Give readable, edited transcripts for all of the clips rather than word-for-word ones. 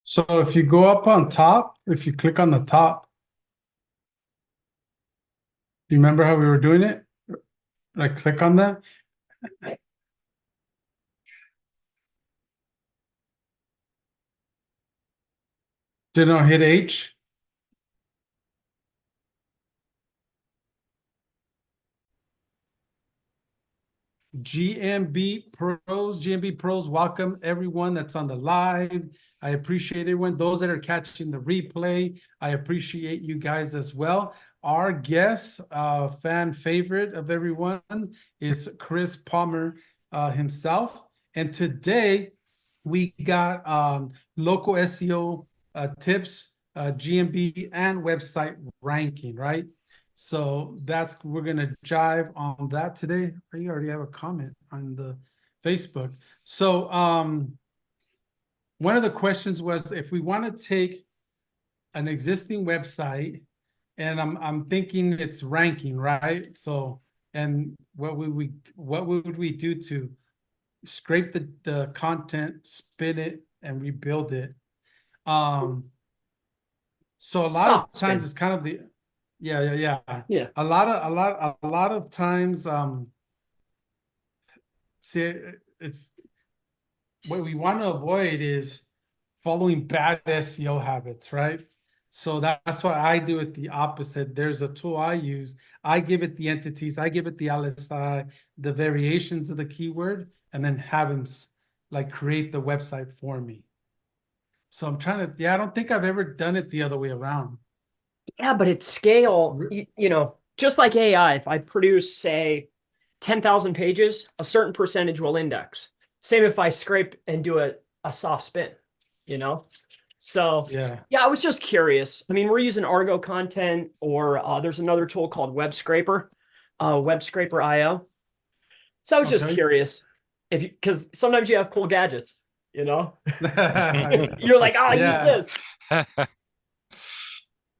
So if you go up on top, if you click on the top, you remember how we were doing it? Like click on that. Then I'll hit H. GMB Pros, welcome everyone that's on the live. I appreciate everyone. Those that are catching the replay, I appreciate you guys as well. Our guest, fan favorite of everyone, is Chris Palmer himself. And today we got local SEO tips, GMB, and website ranking, right? So we're gonna jive on that today. You already have a comment on the Facebook. So one of the questions was if we want to take an existing website, and I'm thinking it's ranking, right? So and what would we do to scrape the content, spin it, and rebuild it? So a lot of Soft times spin. it's kind of the yeah. Yeah. A lot of times see it's what we want to avoid is following bad SEO habits, right? So that's what I do it the opposite. There's a tool I use. I give it the entities, I give it the LSI, the variations of the keyword, and then have them like create the website for me. So I'm trying to, I don't think I've ever done it the other way around. Yeah, but at scale, just like AI, if I produce, say, 10,000 pages, a certain percentage will index. Same if I scrape and do a soft spin, you know? So, Yeah. yeah, I was just curious. I mean, we're using Argo content, or there's another tool called Web Scraper, Web Scraper IO. So I was just Okay. curious because sometimes you have cool gadgets, you know? You're like, oh, I use Yeah. this.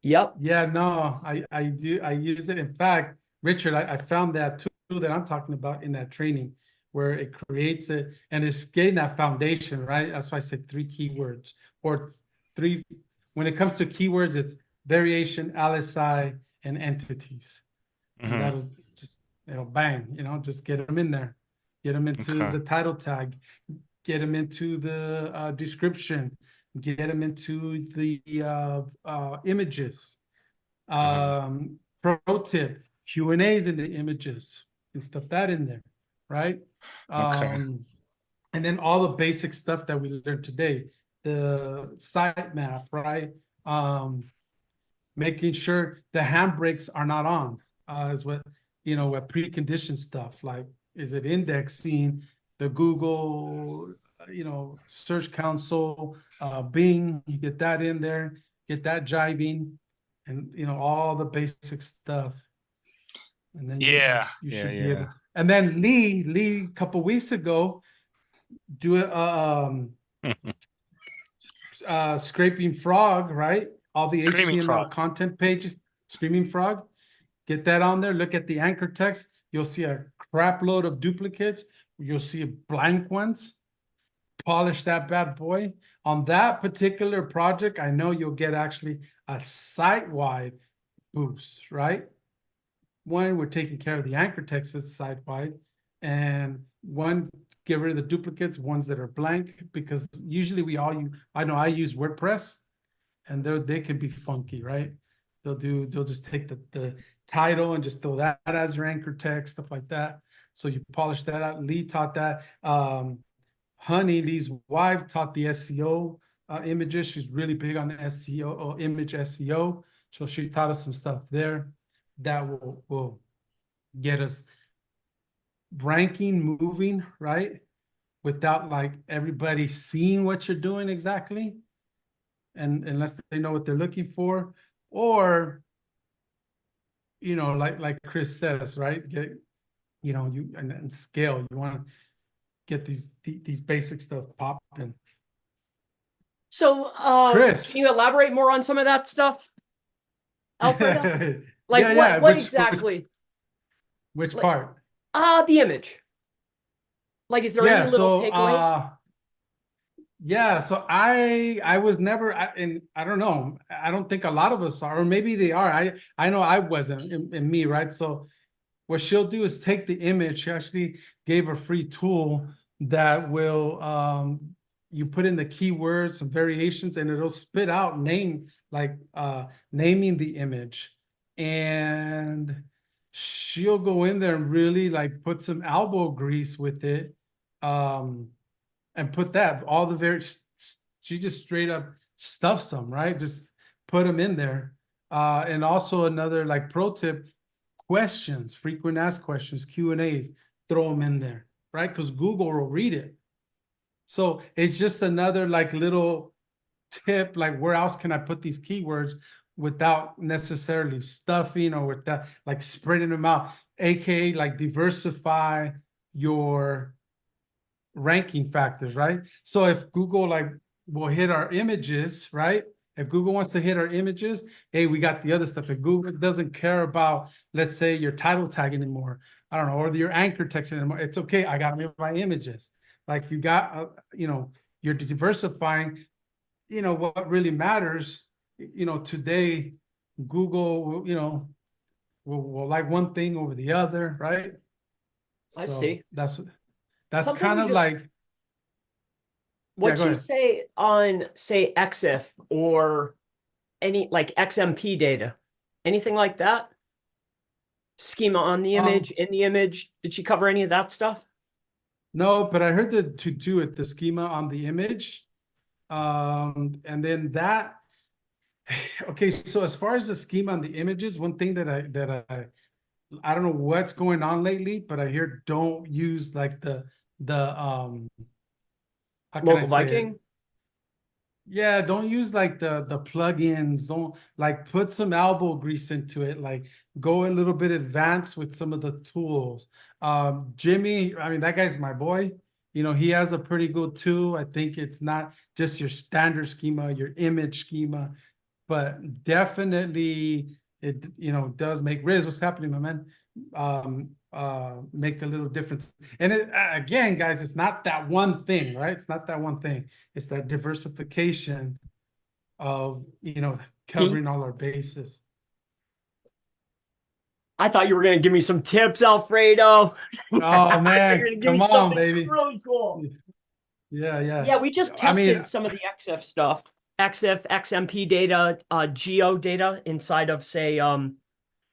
Yep. Yeah, no, I do. I use it. In fact, Richard, I found that tool that I'm talking about in that training where it creates it and it's getting that foundation, right? That's why I said three keywords or three. When it comes to keywords, it's variation, LSI, and entities. And Mhm. that'll just, bang, just get them in there, get them into Okay. the title tag, get them into the description, get them into the images. Mhm. Pro tip, Q&As in the images and stuff that in there, right? Okay. And then all the basic stuff that we learned today, the sitemap, right? Making sure the handbrakes are not on, is what preconditioned stuff like, is it indexing the Google, Search Console, Bing, you get that in there, get that jiving, and all the basic stuff, and then Yeah. you Yeah. should be Yeah. able. And then Lee, a couple weeks ago, do it. Scraping Frog, right? All the Screaming HTML frog. content pages, Screaming Frog. Get that on there. Look at the anchor text. You'll see a crap load of duplicates. You'll see blank ones. Polish that bad boy. On that particular project, I know you'll get actually a site-wide boost, right? One, we're taking care of the anchor text that's site-wide, and one, get rid of the duplicates, ones that are blank, because usually I know I use WordPress, and they can be funky, right? They'll just take the title and just throw that as your anchor text, stuff like that. So you polish that out. Lee taught that. Honey, Lee's wife, taught the SEO images. She's really big on SEO or image SEO. So she taught us some stuff there that will get us ranking, moving, right? Without like everybody seeing what you're doing exactly, and unless they know what they're looking for, or like Chris says, right? Get you and scale. You want to get these basic stuff popping. So, can Chris. you elaborate more on some of that stuff, Alfredo? Yeah, Like yeah. what Which exactly? which Like, part? the image. Like, is there any Yeah, little so takeaways? Yeah, so I was never, and I don't know, I don't think a lot of us are, or maybe they are. I know I wasn't in me, right? So what she'll do is take the image. She actually gave a free tool that will you put in the keywords, some variations, and it'll spit out naming the image. And she'll go in there and really like put some elbow grease with it. And put that all the she just straight up stuffs them, right? Just put them in there. And also another like pro tip, questions, frequent asked questions, Q&As, throw them in there, right? Because Google will read it. So it's just another like little tip, like where else can I put these keywords without necessarily stuffing or without like spreading them out, aka like diversify your ranking factors, right? So if Google like will hit our images, right? If Google wants to hit our images, hey, we got the other stuff. If Google doesn't care about, let's say, your title tag anymore, I don't know, or your anchor text anymore, it's okay. I got my images. Like you got, you're diversifying. What really matters. Today, Google, will like one thing over the other, right? I So see. that's Something kind you of just like, yeah, What'd go you ahead. say on, say, XIF or any like XMP data? Anything like that? Schema on the image, in the image. Did she cover any of that stuff? No, but I heard to do it, the schema on the image. And then that, okay, so as far as the schema on the images, one thing that I don't know what's going on lately, but I hear don't use like the how can I Local say it? Viking? Yeah, don't use like the plugins. Don't like put some elbow grease into it. Like go a little bit advanced with some of the tools. Jimmy, I mean that guy's my boy. He has a pretty good tool. I think it's not just your standard schema, your image schema, but definitely it does make Riz. What's happening, my man? Make a little difference. And again, guys, it's not that one thing, right? It's not that one thing. It's that diversification of covering all our bases. I thought you were going to give me some tips, Alfredo. Oh You're man, going to give come me on, something baby. really cool. Yeah, yeah. Yeah, we just I mean, tested some of the XF stuff. XF, XMP data, geo data inside of, say,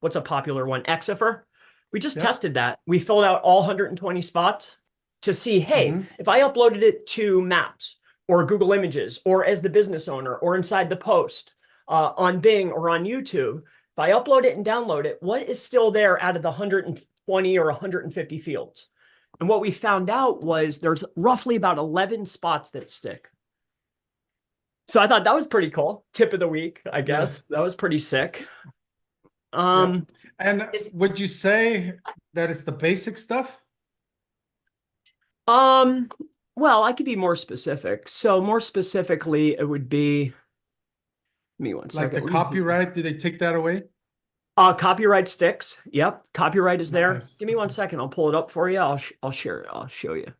what's a popular one? Exifer. We just yep. tested that. We filled out all 120 spots to see, hey, Mhm. if I uploaded it to Maps or Google Images or as the business owner or inside the post on Bing or on YouTube, if I upload it and download it, what is still there out of the 120 or 150 fields? And what we found out was there's roughly about 11 spots that stick. So I thought that was pretty cool. Tip of the week, I Yeah. guess. That was pretty sick. Yep. And would you say that it's the basic stuff? Well, I could be more specific. So more specifically, it would be, give me one Like the second. copyright, do they take that away? Copyright sticks. Yep. Copyright is there. Nice. Give me 1 second. I'll pull it up for you. I'll share it. I'll show you.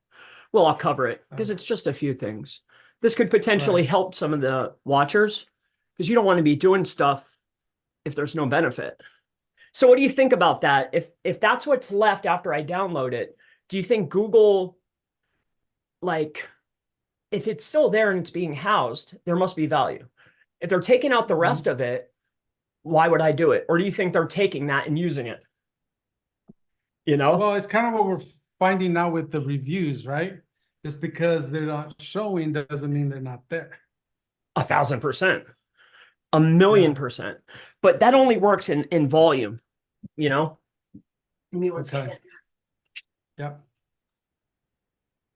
Well, I'll cover it because it's just a few things. This could potentially Right. help some of the watchers because you don't want to be doing stuff if there's no benefit. So what do you think about that? If that's what's left after I download it, do you think Google, like, if it's still there and it's being housed, there must be value. If they're taking out the rest of it, why would I do it? Or do you think they're taking that and using it? Well, it's kind of what we're finding now with the reviews, right? Just because they're not showing doesn't mean they're not there. 1,000%, a million Yeah. percent. But that only works in volume, you know? Give me one Okay. second. Yep.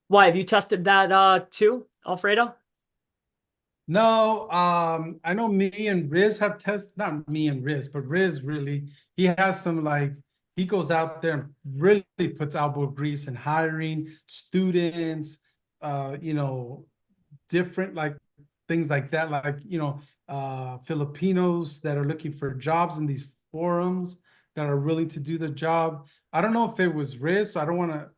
Why, have you tested that too, Alfredo? No, I know me and Riz have tested, not me and Riz, but Riz really, he has some like, he goes out there and really puts elbow grease in hiring students, different like things like that, like, Filipinos that are looking for jobs in these forums that are willing to do the job. I don't know if it was Riz, so I don't want to,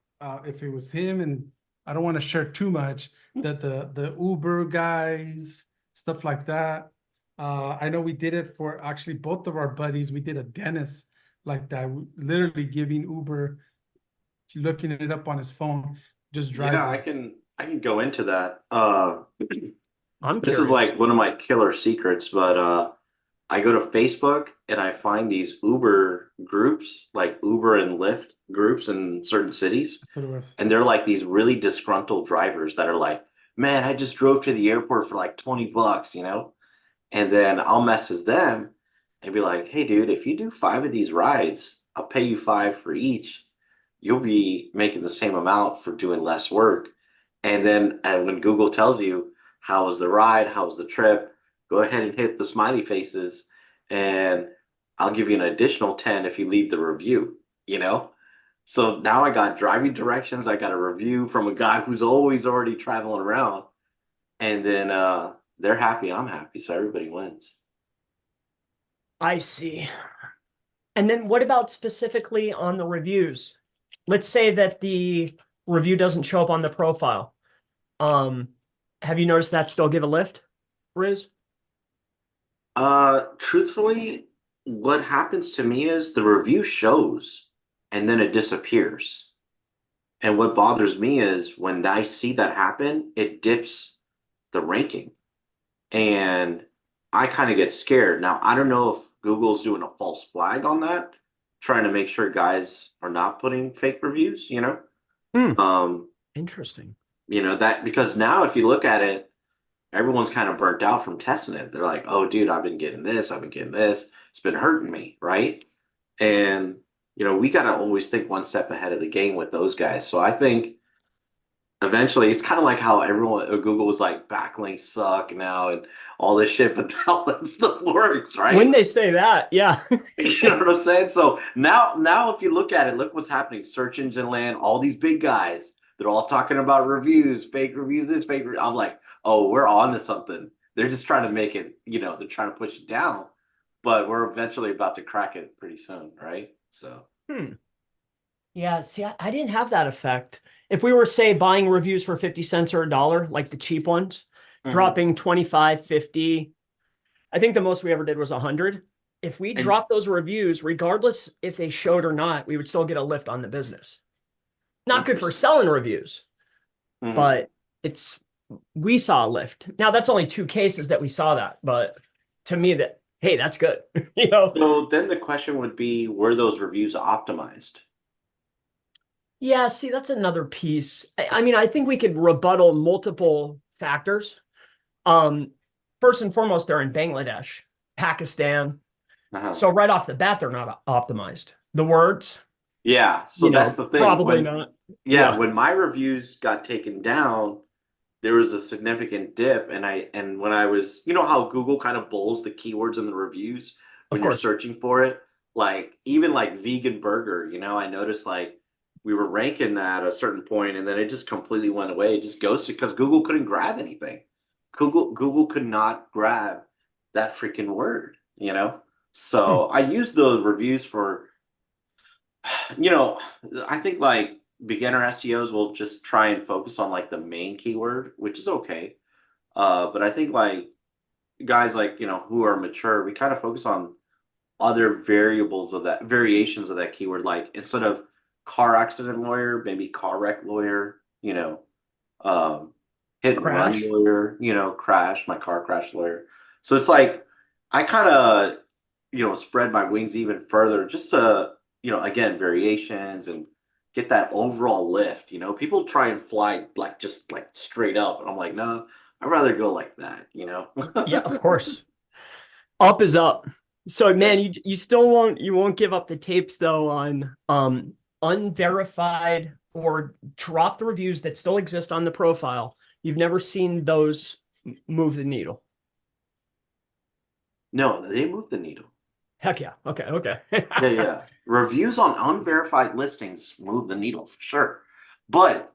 if it was him and I don't want to share too much, that the Uber guys, stuff like that. I know we did it for actually both of our buddies. We did a dentist like that, literally giving Uber, looking it up on his phone, just Yeah, I driving. can go into that. I'm This is curious. like one of my killer secrets, but I go to Facebook and I find these Uber groups, like Uber and Lyft groups in certain cities. That's what it was. And they're like these really disgruntled drivers that are like, man, I just drove to the airport for like 20 bucks, you know? And then I'll message them and be like, hey, dude, if you do 5 of these rides, I'll pay you 5 for each. You'll be making the same amount for doing less work. And then when Google tells you, how was the ride? How was the trip? Go ahead and hit the smiley faces and I'll give you an additional 10 if you leave the review, you know? So now I got driving directions. I got a review from a guy who's always already traveling around. And then they're happy, I'm happy. So everybody wins. I see. And then what about specifically on the reviews? Let's say that the review doesn't show up on the profile. Have you noticed that still give a lift, Riz? Truthfully, what happens to me is the review shows and then it disappears. And what bothers me is when I see that happen, it dips the ranking. And I kind of get scared. Now, I don't know if Google's doing a false flag on that, trying to make sure guys are not putting fake reviews, you know? Interesting. You know, that because now if you look at it, everyone's kind of burnt out from testing it. They're like, oh, dude, I've been getting this, I've been getting this. It's been hurting me, right? And, you know, we got to always think one step ahead of the game with those guys. So I think eventually it's kind of like how everyone Google was like backlinks suck now and all this shit, but all that stuff works, right? When they say that, yeah. You know what I'm saying? So now if you look at it, look what's happening. Search engine land, all these big guys, they're all talking about reviews, fake reviews, this fake. I'm like, oh, we're on to something. They're just trying to make it, you know, they're trying to push it down, but we're eventually about to crack it pretty soon, right? So. Yeah, see, I didn't have that effect. If we were, say, buying reviews for 50 cents or $1, like the cheap ones, dropping 25, 50, I think the most we ever did was 100. If we dropped those reviews, regardless if they showed or not, we would still get a lift on the business. Not good for selling reviews, but we saw a lift. Now, that's only 2 cases that we saw that, but to me, that, hey, that's good. You know? So then the question would be, were those reviews optimized? Yeah, see, that's another piece. I mean, I think we could rebuttal multiple factors. First and foremost, they're in Bangladesh, Pakistan. So right off the bat, they're not optimized. The words. Yeah, so that's the thing. Probably not. Yeah, when my reviews got taken down, there was a significant dip, and when I was, you know how Google kind of bulls the keywords in the reviews when you're searching for it, like even like vegan burger, you know, I noticed like we were ranking that at a certain point, and then it just completely went away. It just ghosted because Google couldn't grab anything. Google could not grab that freaking word, you know. So I use those reviews for, you know, I think like beginner SEOs will just try and focus on like the main keyword, which is okay. But I think like guys like, you know, who are mature, we kind of focus on other variables of that, variations of that keyword. Like instead of car accident lawyer, maybe car wreck lawyer, you know, hit and run lawyer, you know, crash, my car crash lawyer. So it's like I kind of, you know, spread my wings even further just to, you know, again, variations and get that overall lift. You know, people try and fly like just like straight up, and I'm like, no, I'd rather go like that, you know. Yeah, of course. Up is up. So man, you still won't give up the tapes though on unverified or drop the reviews that still exist on the profile. You've never seen those move the needle. No, they move the needle. Heck yeah. Okay. Yeah. Reviews on unverified listings move the needle for sure. But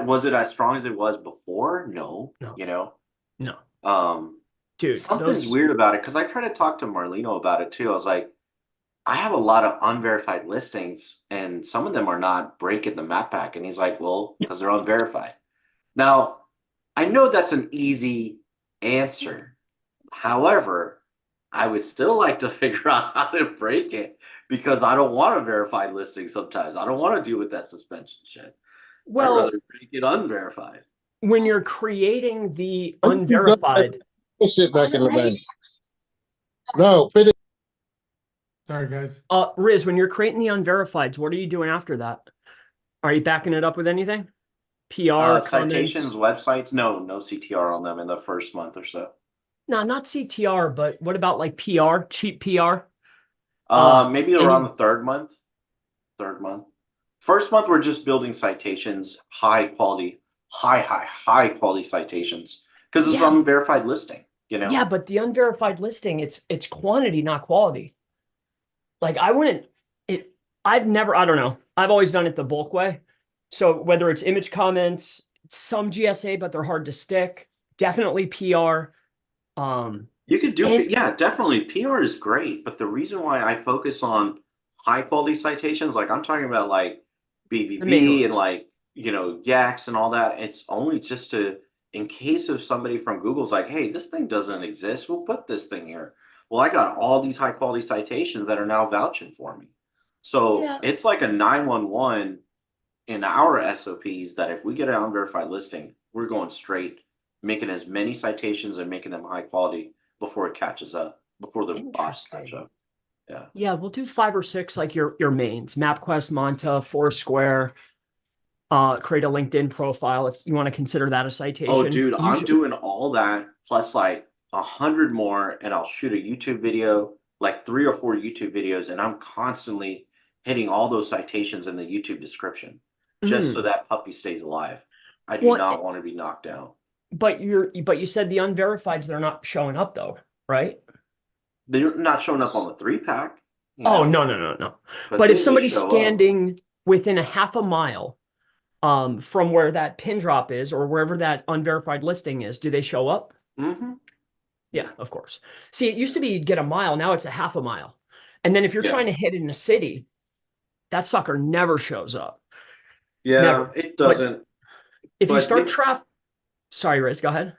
was it as strong as it was before? No. You know? No. Dude, something's weird about it because I tried to talk to Marlino about it too. I was like, I have a lot of unverified listings and some of them are not breaking the map pack. And he's like, well, because they're unverified. Now, I know that's an easy answer. However, I would still like to figure out how to break it because I don't want a verified listing sometimes. I don't want to deal with that suspension shit. I'd Well, rather break it unverified. when you're creating the Why don't you go unverified, Sit back in the bank. No, fit it. Sorry, guys. Riz, when you're creating the unverifieds, what are you doing after that? Are you backing it up with anything? PR, Citations, comments? websites, no CTR on them in the first month or so. No, not CTR, but what about like PR, cheap PR? Maybe around the third month. First month, we're just building citations, high quality citations because it's unverified listing, you know? Yeah, but the unverified listing, it's quantity, not quality. Like I wouldn't, I don't know. I've always done it the bulk way. So whether it's image comments, some GSA, but they're hard to stick, definitely PR. You could do, yeah, definitely. PR is great, but the reason why I focus on high quality citations, like I'm talking about like BBB and like, you know, Yaks and all that, it's only just to, in case of somebody from Google's like, hey, this thing doesn't exist, we'll put this thing here. Well, I got all these high quality citations that are now vouching for me. So it's like a 911 in our SOPs that if we get an unverified listing, we're going straight, making as many citations and making them high quality before it catches up, before the bots catch up. Yeah. Yeah, we'll do 5 or 6 like your mains, MapQuest, Monta, Foursquare. Create a LinkedIn profile if you want to consider that a citation. Oh, dude, I'm doing all that plus like 100 more, and I'll shoot a YouTube video, like 3 or 4 YouTube videos, and I'm constantly hitting all those citations in the YouTube description just so that puppy stays alive. I do not want to be knocked down. But you said the unverifieds, they're not showing up though, right? They're not showing up on the 3-pack. Oh, no. But if somebody's standing within a half a mile from where that pin drop is or wherever that unverified listing is, do they show up? Mm-hmm. Yeah, of course. See, it used to be you'd get a mile. Now it's a half a mile. And then if you're trying to hit in a city, that sucker never shows up. Yeah, never. It doesn't. But if you start sorry, Riz, go ahead.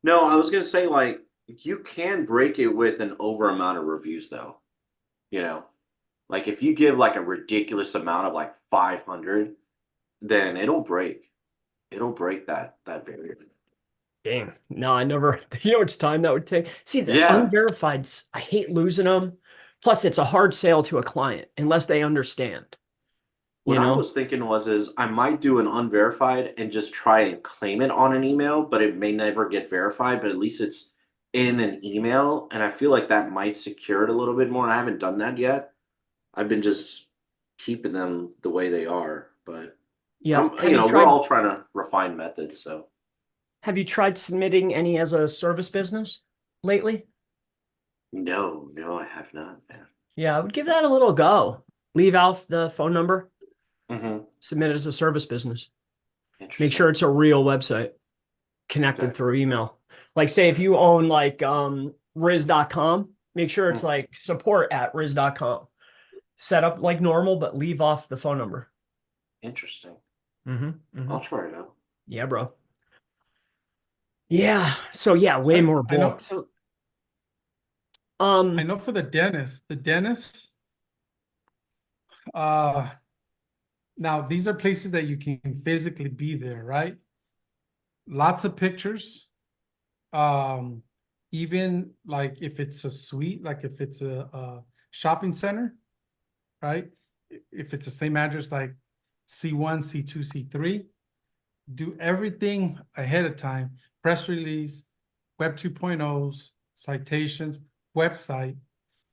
No, I was going to say, like, you can break it with an over amount of reviews, though. You know, like if you give like a ridiculous amount of like 500, then it'll break. It'll break that barrier. Dang. No, I never, you know how much time that would take? See, the unverifieds, I hate losing them. Plus, it's a hard sale to a client unless they understand. What I was thinking is I might do an unverified and just try and claim it on an email, but it may never get verified, but at least it's in an email. And I feel like that might secure it a little bit more. I haven't done that yet. I've been just keeping them the way they are, but yeah, we're all trying to refine methods. So have you tried submitting any as a service business lately? No, I have not, man. Yeah, I would give that a little go. Leave out the phone number. Submit it as a service business. Make sure it's a real website connected through email. Like say if you own like riz.com, make sure it's like support@riz.com. Set up like normal, but leave off the phone number. Interesting. I'll try it out. Yeah, bro. Yeah. So yeah, way more bulk. So I know for the dentist, now these are places that you can physically be there, right? Lots of pictures. Even like if it's a suite, like if it's a shopping center, right? If it's the same address like C1, C2, C3, do everything ahead of time. Press release, Web 2.0s, citations, website.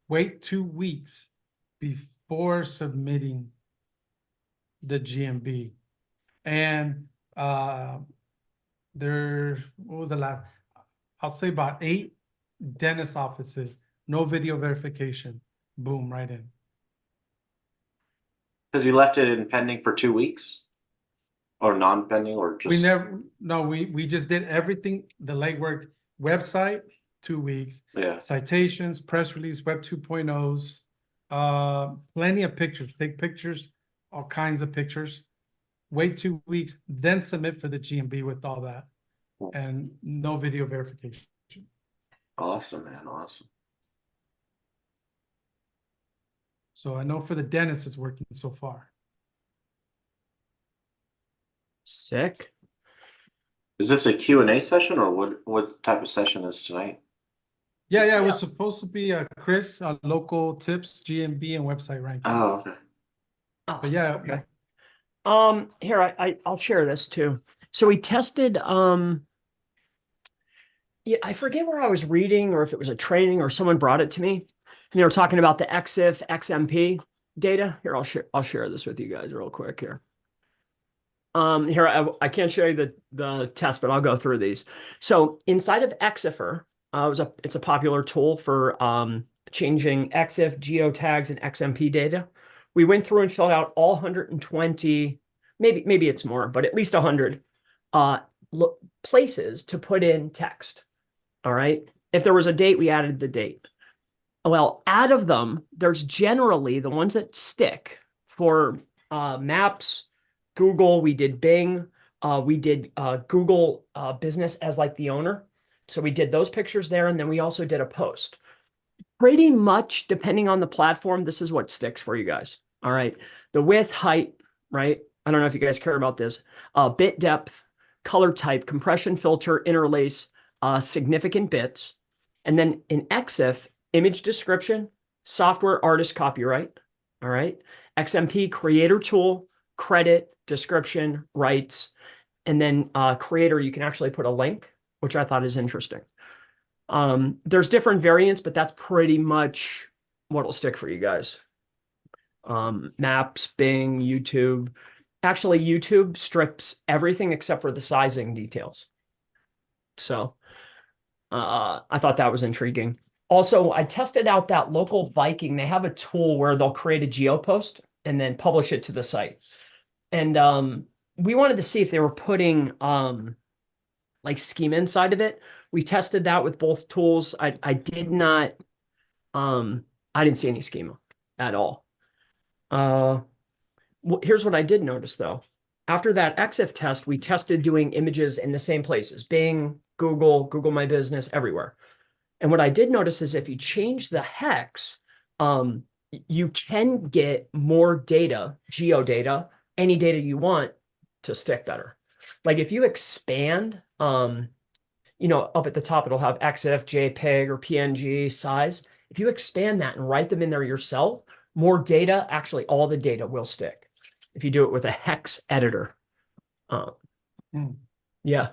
Wait 2 weeks before submitting the GMB. And what was the last? I'll say about 8 dentist offices, no video verification. Boom, right in. Because you left it in pending for 2 weeks? Or non-pending, or just... We just did everything, the legwork, website, 2 weeks. Yeah. Citations, press release, Web 2.0s, plenty of pictures, take pictures, all kinds of pictures. wait 2 weeks, then submit for the GMB with all that. And no video verification. Awesome, man. Awesome. So I know for the dentist it's working so far. Sick. Is this a Q&A session or what type of session is tonight? Yeah, it was supposed to be Chris, local tips, GMB, and website rankings. Oh, okay. Oh, But yeah, okay. Here, I'll share this too. So we tested, yeah, I forget where I was reading or if it was a training or someone brought it to me. And they were talking about the EXIF, XMP data. Here, I'll share this with you guys real quick here. Here, I can't show you the test, but I'll go through these. So inside of Exifer, it's a popular tool for changing EXIF, geotags, and XMP data. We went through and filled out all 120, maybe it's more, but at least 100 places to put in text. All right. If there was a date, we added the date. Well, out of them, there's generally the ones that stick for Maps, Google. We did Bing. We did Google Business as like the owner. So we did those pictures there. And then we also did a post. Pretty much depending on the platform, this is what sticks for you guys. All right. The width, height, right? I don't know if you guys care about this. Bit depth, color type, compression filter, interlace, significant bits. And then in EXIF, image description, software artist copyright. All right. XMP creator tool, credit, description, rights. And then creator, you can actually put a link, which I thought is interesting. There's different variants, but that's pretty much what'll stick for you guys. Maps, Bing, YouTube. Actually, YouTube strips everything except for the sizing details. So I thought that was intriguing. Also, I tested out that local Viking. They have a tool where they'll create a geo post and then publish it to the site. And we wanted to see if they were putting like schema inside of it. We tested that with both tools. I did not, I didn't see any schema at all. Here's what I did notice though. After that EXIF test, we tested doing images in the same places, Bing, Google My Business, everywhere. And what I did notice is if you change the hex, you can get more data, geodata, any data you want to stick better. Like if you expand, you know, up at the top, it'll have EXIF, JPEG, or PNG size. If you expand that and write them in there yourself, more data, actually all the data will stick. If you do it with a hex editor. Yeah.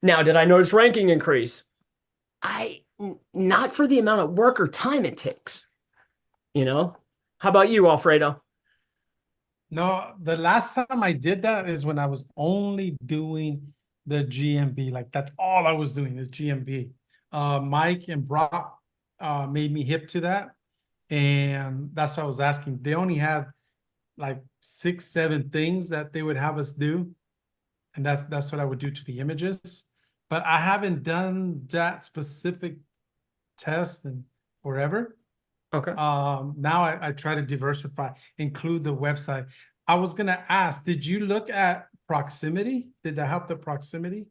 Now, did I notice ranking increase? Not for the amount of work or time it takes. You know? How about you, Alfredo? No, the last time I did that is when I was only doing the GMB. Like that's all I was doing is GMB. Mike and Brock made me hip to that. And that's what I was asking. They only had like 6, 7 things that they would have us do. And that's what I would do to the images. But I haven't done that specific test in forever. Okay. Now I try to diversify, include the website. I was gonna ask, did you look at proximity? Did that help the proximity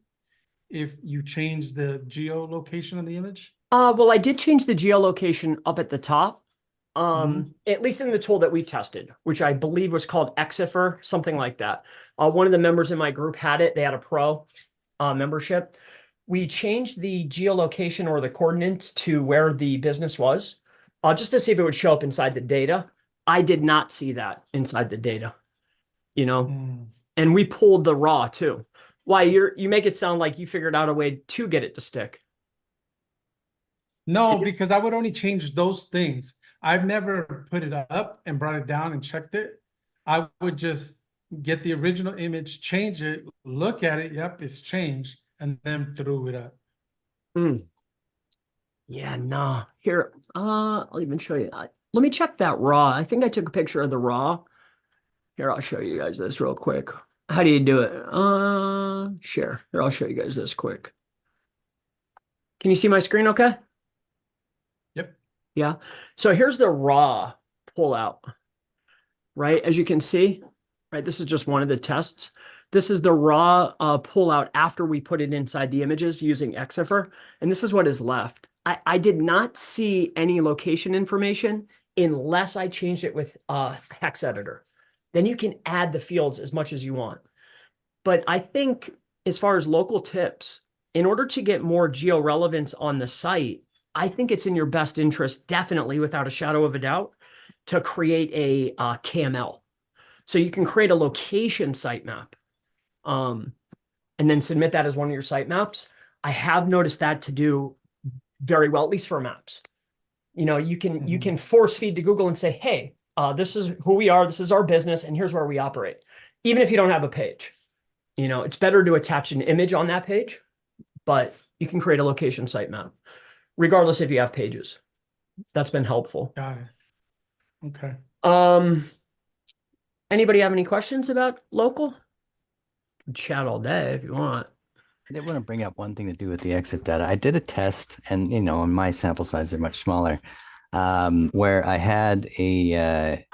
if you change the geolocation of the image? Well, I did change the geolocation up at the top. At least in the tool that we tested, which I believe was called Exifer, something like that. One of the members in my group had it. They had a pro membership. We changed the geolocation or the coordinates to where the business was, just to see if it would show up inside the data. I did not see that inside the data, you know, and we pulled the raw too. Why you make it sound like you figured out a way to get it to stick. No, because I would only change those things. I've never put it up and brought it down and checked it. I would just get the original image, change it, look at it. Yep, it's changed, and then threw it up. Yeah, no. Here, I'll even show you. Let me check that raw. I think I took a picture of the raw. Here, I'll show you guys this real quick. How do you do it? Share. Here, I'll show you guys this quick. Can you see my screen okay? Yep. Yeah. So here's the raw pullout, right? As you can see, right? This is just one of the tests. This is the raw pullout after we put it inside the images using Exifer. And this is what is left. I did not see any location information unless I changed it with hex editor. Then you can add the fields as much as you want. But I think as far as local tips, in order to get more geo-relevance on the site, I think it's in your best interest, definitely without a shadow of a doubt, to create a KML. So you can create a location sitemap and then submit that as one of your sitemaps. I have noticed that to do very well, at least for maps. You know, you can force feed to Google and say, hey, this is who we are, this is our business, and here's where we operate. Even if you don't have a page, you know, it's better to attach an image on that page, but you can create a location sitemap, regardless if you have pages. That's been helpful. Got it. Okay. Anybody have any questions about local? Chat all day if you want. I did want to bring up one thing to do with the exit data. I did a test, and you know, my sample size are much smaller, where I had a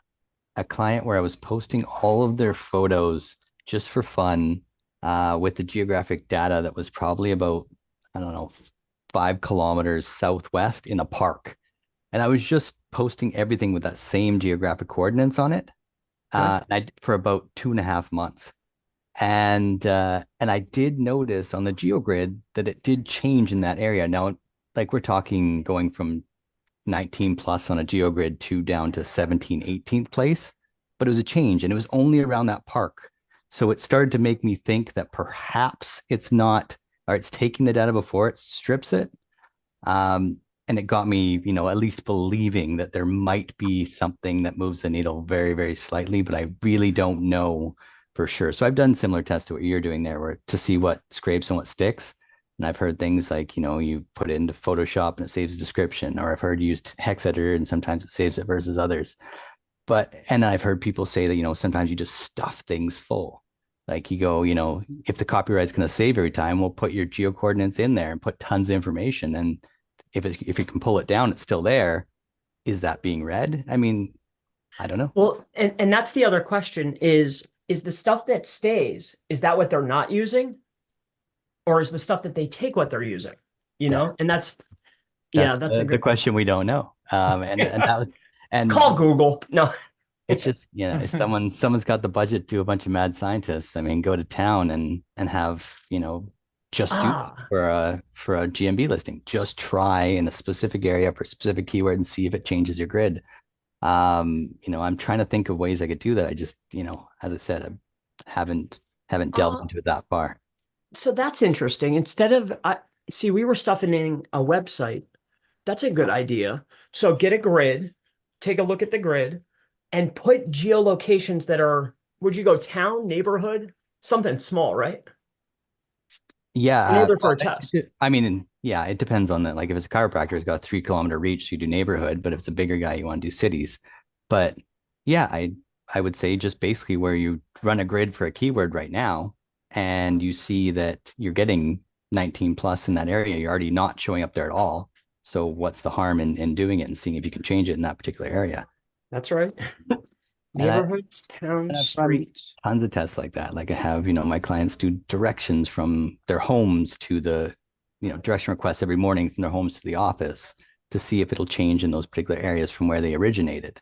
client where I was posting all of their photos just for fun, with the geographic data that was probably about, I don't know, 5 kilometers southwest in a park, and I was just posting everything with that same geographic coordinates on it, for about 2.5 months. And I did notice on the GeoGrid that it did change in that area. Now, like we're talking going from 19 plus on a GeoGrid to down to 17, 18th place, but it was a change and it was only around that park. So it started to make me think that perhaps it's not, or it's taking the data before it strips it. And it got me, you know, at least believing that there might be something that moves the needle very, very slightly, but I really don't know for sure. So I've done similar tests to what you're doing there, where to see what scrapes and what sticks. And I've heard things like, you know, you put it into Photoshop and it saves a description, or I've heard used hex editor and sometimes it saves it versus others. And I've heard people say that, you know, sometimes you just stuff things full. Like you go, you know, if the copyright's going to save every time, we'll put your geo coordinates in there and put tons of information. And if you can pull it down, it's still there. Is that being read? I mean, I don't know. Well, and that's the other question is the stuff that stays, is that what they're not using? Or is the stuff that they take what they're using? You know, and that's a good question we don't know. And call Google. No, it's just, you know, if someone's got the budget to do a bunch of mad scientists, I mean, go to town and have, you know, just do for a GMB listing. Just try in a specific area for a specific keyword and see if it changes your grid. You know, I'm trying to think of ways I could do that. I just, you know, as I said, I haven't delved into it that far. So that's interesting. Instead of, we were stuffing in a website. That's a good idea. So get a grid, take a look at the grid, and put geolocations that are, would you go town, neighborhood, something small, right? Yeah. In order for a test. I mean, yeah, it depends on that. Like if it's a chiropractor, it's got a 3 kilometer reach, so you do neighborhood, but if it's a bigger guy, you want to do cities. But yeah, I would say just basically where you run a grid for a keyword right now, and you see that you're getting 19 plus in that area, you're already not showing up there at all. So what's the harm in doing it and seeing if you can change it in that particular area? That's right. Neighborhoods, towns, streets. Tons of tests like that. Like I have, you know, my clients do directions from their homes to the, you know, direction requests every morning from their homes to the office to see if it'll change in those particular areas from where they originated.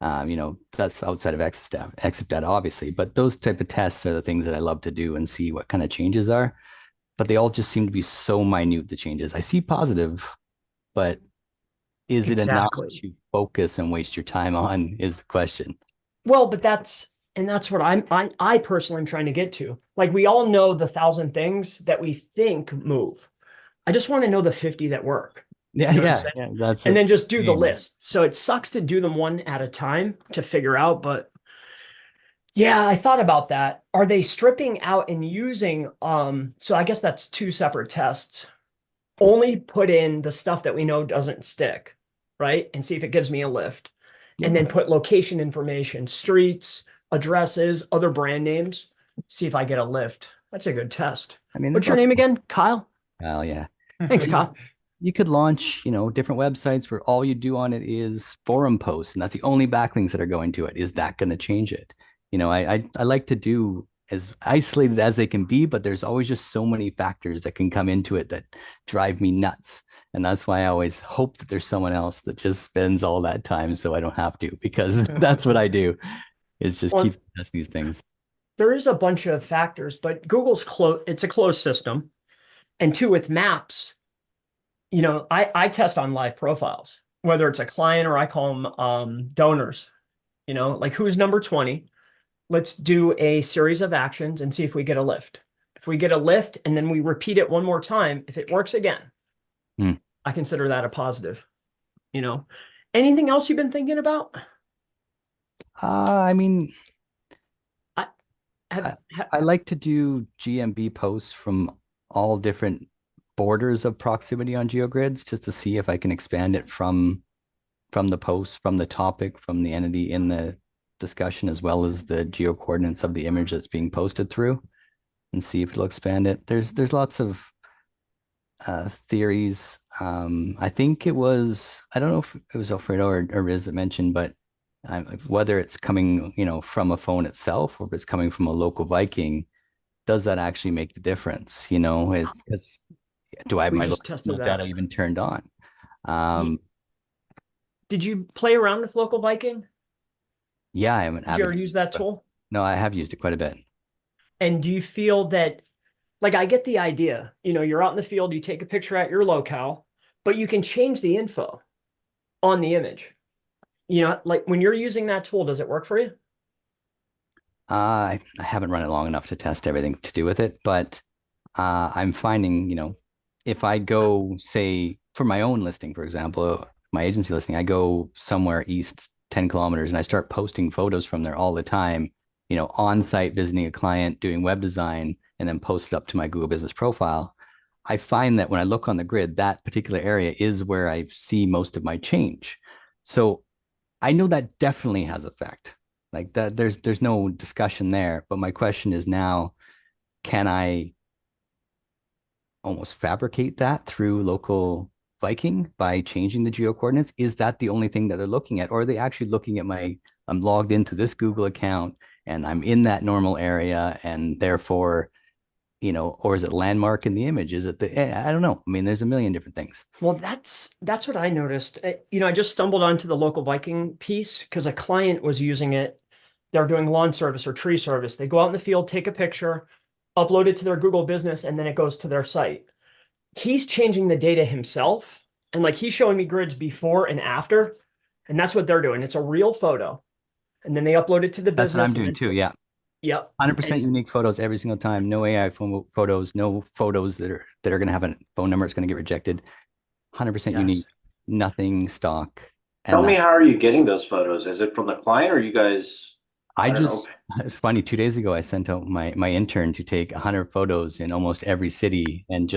You know, that's outside of exit data, obviously, but those type of tests are the things that I love to do and see what kind of changes are. But they all just seem to be so minute, the changes. I see positive, but is it enough to focus and waste your time on is the question. Well, but that's what I personally am trying to get to. Like we all know the 1,000 things that we think move. I just want to know the 50 that work. Yeah, you know yeah. That's and then just do the list. So it sucks to do them one at a time to figure out, but yeah, I thought about that. Are they stripping out and using so I guess that's 2 separate tests. Only put in the stuff that we know doesn't stick, right? And see if it gives me a lift. Yeah. And then put location information, streets, addresses, other brand names, see if I get a lift. That's a good test. I mean, what's your name again? Kyle? Kyle, yeah. Thanks, Kyle. You could launch, you know, different websites where all you do on it is forum posts, and that's the only backlinks that are going to it. Is that going to change it? I like to do as isolated as they can be, but there's always just so many factors that can come into it that drive me nuts. And that's why I always hope that there's someone else that just spends all that time so I don't have to, because that's what I do, is just Well, keep testing these things. there is a bunch of factors, but Google's it's a closed system. And two, with maps, I test on live profiles, whether it's a client or I call them donors, like who's number 20. Let's do a series of actions and see if we get a lift. If we get a lift and then we repeat it one more time, if it works again, I consider that a positive. Anything else you've been thinking about? I mean, I I like to do GMB posts from all different borders of proximity on GeoGrids, just to see if I can expand it from the post, from the topic, from the entity in the discussion, as well as the geo coordinates of the image that's being posted through, and see if it'll expand it. There's lots of theories. I think it was, I don't know if it was Alfredo or Riz that mentioned, but whether it's coming, from a phone itself or if it's coming from a local Viking, does that actually make the difference? It's because do I have my local data even turned on? Did you play around with local Viking? Yeah, I'm an Did you ever use that tool? No, I have used it quite a bit. And do you feel that, like, I get the idea, you're out in the field, you take a picture at your locale, but you can change the info on the image. Like when you're using that tool, does it work for you? I haven't run it long enough to test everything to do with it, but I'm finding, if I go, say, for my own listing, for example, my agency listing, I go somewhere east 10 kilometers and I start posting photos from there all the time, on site visiting a client, doing web design, and then post it up to my Google Business profile. I find that when I look on the grid, that particular area is where I see most of my change. So I know that definitely has effect. Like that, there's no discussion there. But my question is now, can I almost fabricate that through local Viking by changing the geo coordinates? Is that the only thing that they're looking at? Or are they actually looking at I'm logged into this Google account and I'm in that normal area, and therefore, or is it landmark in the image? Is it I don't know. I mean, there's a million different things. Well, that's what I noticed. I just stumbled onto the local Viking piece because a client was using it. They're doing lawn service or tree service. They go out in the field, take a picture, upload it to their Google Business, and then it goes to their site. He's changing the data himself. And like he's showing me grids before and after. And that's what they're doing. It's a real photo. And then they upload it to the business. That's what I'm doing too. Yeah. Yep. 100% unique photos every single time. No AI photos, no photos that are going to have a phone number. It's going to get rejected. 100% unique, nothing stock. Tell me, how are you getting those photos? Is it from the client or you guys? It's funny. 2 days ago, I sent out my intern to take 100 photos in almost every city, and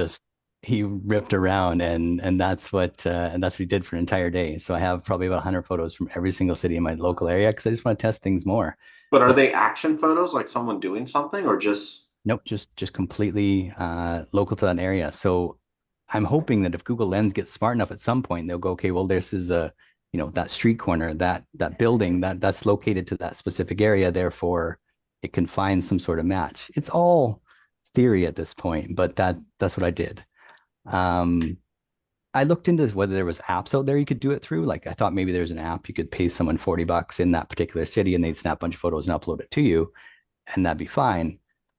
he ripped around, and that's what he did for an entire day. So I have probably about 100 photos from every single city in my local area because I just want to test things more. But are they action photos, like someone doing something, or just? Nope, just completely local to that area. So I'm hoping that if Google Lens gets smart enough at some point, they'll go, okay, well, this is that street corner, that building that's located to that specific area. Therefore, it can find some sort of match. It's all theory at this point, but that's what I did. I looked into whether there was apps out there you could do it through. Like I thought maybe there's an app you could pay someone $40 in that particular city and they'd snap a bunch of photos and upload it to you, and that'd be fine.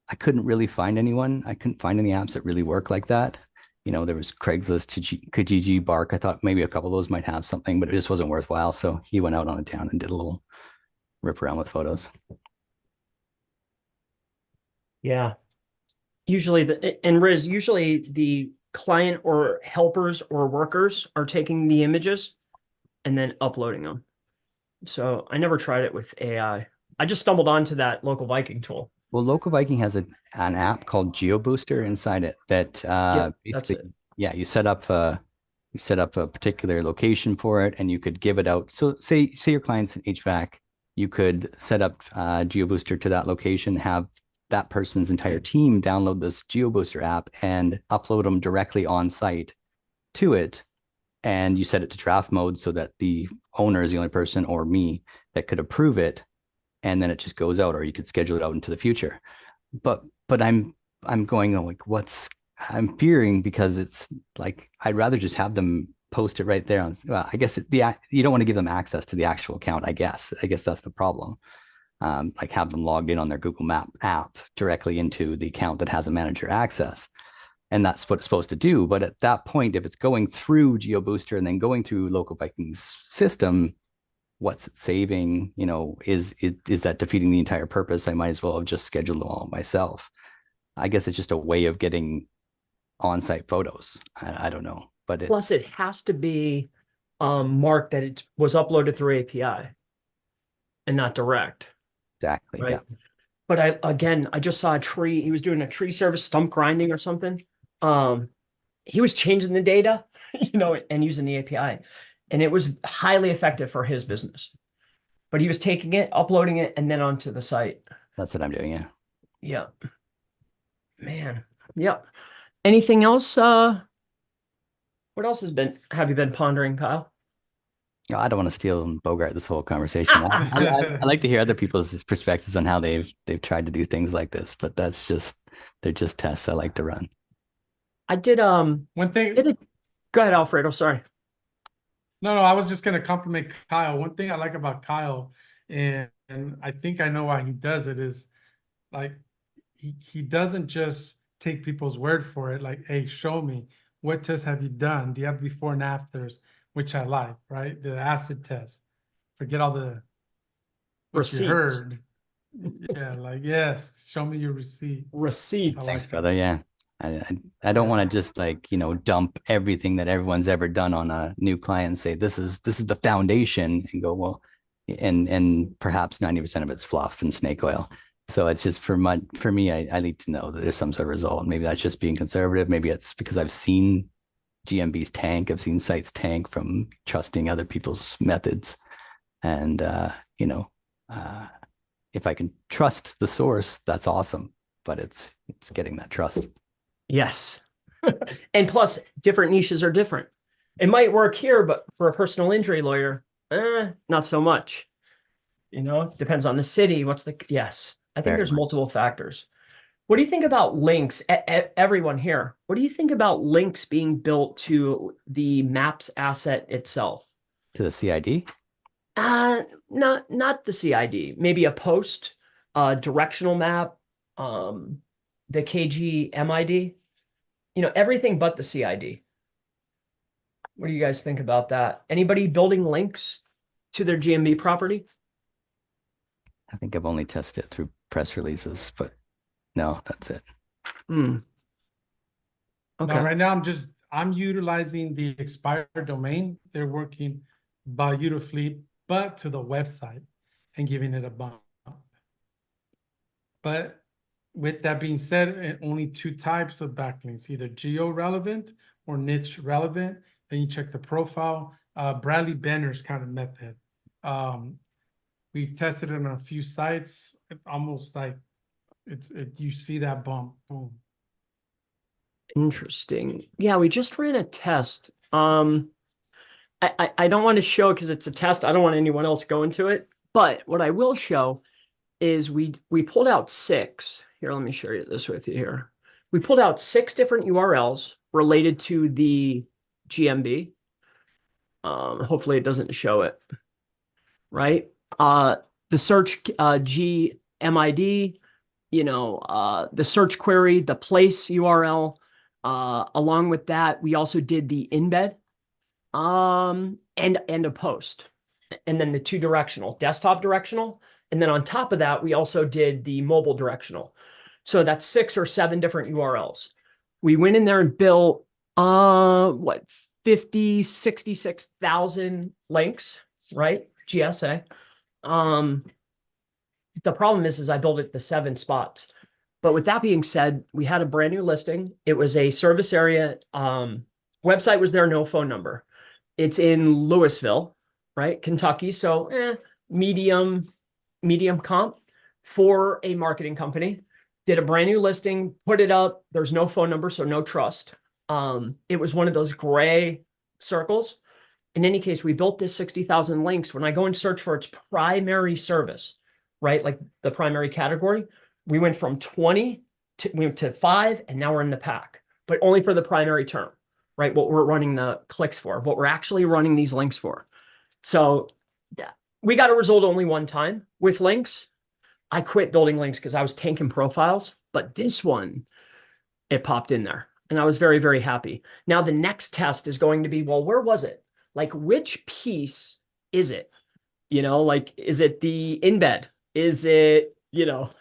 I couldn't really find anyone. I couldn't find any apps that really work like that. There was Craigslist, Kijiji, Bark. I thought maybe a couple of those might have something, but it just wasn't worthwhile. So he went out on a town and did a little rip around with photos. Yeah. Usually the client or helpers or workers are taking the images and then uploading them. So I never tried it with AI. I just stumbled onto that local Viking tool. Well, local Viking has an app called GeoBooster inside it that basically, you set up a particular location for it, and you could give it out. So say your client's in HVAC, you could set up GeoBooster to that location, have that person's entire team download this GeoBooster app and upload them directly on site to it. And you set it to draft mode so that the owner is the only person, or me, that could approve it. and then it just goes out, or you could schedule it out into the future. But I'm going like, I'm fearing, because it's like, I'd rather just have them post it right there on, well, I guess you don't want to give them access to the actual account. I guess that's the problem. Like have them logged in on their Google Map app directly into the account that has a manager access. And that's what it's supposed to do. But at that point, if it's going through GeoBooster and then going through Local Vikings system, what's it saving? You know, is that defeating the entire purpose? I might as well have just scheduled them all myself. I guess it's just a way of getting on-site photos. I don't know, but Plus it has to be marked that it was uploaded through API and not direct. Exactly. Right. Yeah. But I just saw a tree. He was doing a tree service, stump grinding or something. He was changing the data, and using the API, and it was highly effective for his business. But he was taking it, uploading it, and then onto the site. That's what I'm doing. Yeah. Yeah. Man. Yep. Anything else? What else have you been pondering, Kyle? I don't want to steal and bogart this whole conversation. I like to hear other people's perspectives on how they've tried to do things like this, but they're just tests I like to run. I did One thing. Go ahead, Alfredo. Sorry. No, I was just gonna compliment Kyle. One thing I like about Kyle, and I think I know why he does it, is like he doesn't just take people's word for it. Like, hey, show me, what tests have you done? Do you have before and afters? Which I like, right? The acid test. Forget all the what Receipts. you heard. Yeah, like, yes, show me your receipt. Receipts. I Thanks, like brother. Yeah. I don't want to just like, dump everything that everyone's ever done on a new client and say, this is the foundation, and go, well, and perhaps 90% of it's fluff and snake oil. So it's just for me, I need to know that there's some sort of result. Maybe that's just being conservative. Maybe it's because I've seen GMB's tank. I've seen sites tank from trusting other people's methods. And, if I can trust the source, that's awesome. But it's getting that trust. Yes. And plus, different niches are different. It might work here, but for a personal injury lawyer, not so much. Depends on the city. Yes. I think Very there's much. multiple factors. What do you think about links? Everyone here, what do you think about links being built to the maps asset itself? To the CID? Not the CID. Maybe a post, directional map, the KGMID. Everything but the CID. What do you guys think about that? Anybody building links to their GMB property? I think I've only tested it through press releases, but no, that's it. Okay. Now, right now, I'm utilizing the expired domain. They're working by Utafleet, but to the website and giving it a bump. But with that being said, only two types of backlinks, either geo-relevant or niche relevant. Then you check the profile. Bradley Benner's kind of method. We've tested it on a few sites. Almost like you see that bump, boom. Interesting. Yeah, we just ran a test. I don't want to show because it's a test. I don't want anyone else going to it. But what I will show is we pulled out 6. Here, let me share this with you here. We pulled out 6 different URLs related to the GMB. Hopefully it doesn't show it. Right? The search GMID, the search query, the place URL. Along with that, we also did the embed and a post. And then the 2 directional, desktop directional. And then on top of that, we also did the mobile directional. So that's 6 or 7 different URLs. We went in there and built 66,000 links, right? GSA. The problem is I built it to 7 spots. But with that being said, we had a brand new listing. It was a service area. Website was there, no phone number. It's in Louisville, right? Kentucky. So medium comp for a marketing company. Did a brand new listing, put it up. There's no phone number, so no trust. It was one of those gray circles. In any case, we built this 60,000 links. When I go and search for its primary service, right? Like the primary category. We went from 20 we went to 5, and now we're in the pack, but only for the primary term, right? What we're running the clicks for, what we're actually running these links for. So yeah, we got a result only one time with links. I quit building links because I was tanking profiles, but this one, it popped in there. And I was very, very happy. Now the next test is going to be, well, where was it? Like, which piece is it? You know, like, is it the embed? Is it, you know,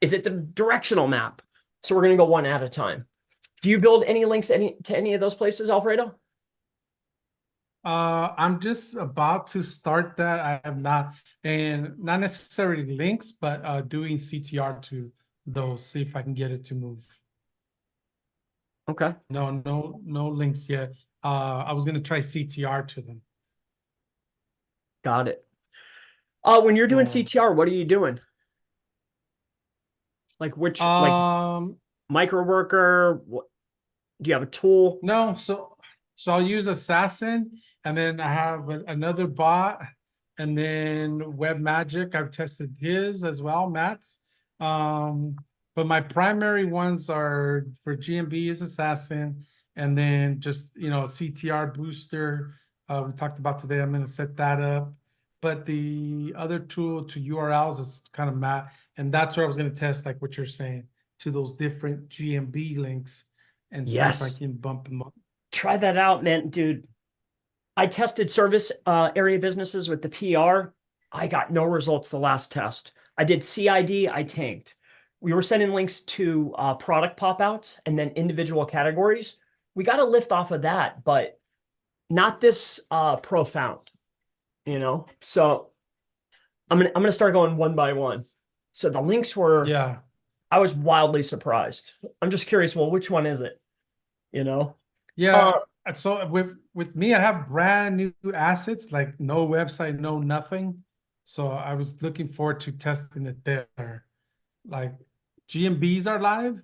is it the directional map? So we're going to go one at a time. Do you build any links to any of those places, Alfredo? I'm just about to start that. I have not, and not necessarily links, but doing CTR to those, see if I can get it to move. Okay. No links yet. I was gonna try CTR to them. Got it. When you're doing Yeah. CTR, what are you doing? Like which, like micro worker? What, do you have a tool? No, so I'll use Assassin, and then I have another bot, and then Web Magic. I've tested his as well, Matt's. But my primary ones are for GMB is Assassin, and then just CTR booster. We talked about today. I'm gonna set that up. But the other tool to URLs is kind of Matt, and that's where I was gonna test like what you're saying to those different GMB links and see if I Yes. can bump them up. Try that out, man, dude. I tested service area businesses with the PR. I got no results the last test. I did CID, I tanked. We were sending links to product pop-outs and then individual categories. We got a lift off of that, but not this profound, you know? So I'm gonna start going one by one. So the links were, Yeah. I was wildly surprised. I'm just curious, well, which one is it? You know? Yeah. So with me, I have brand new assets, like no website, no nothing. So I was looking forward to testing it there. Like GMBs are live,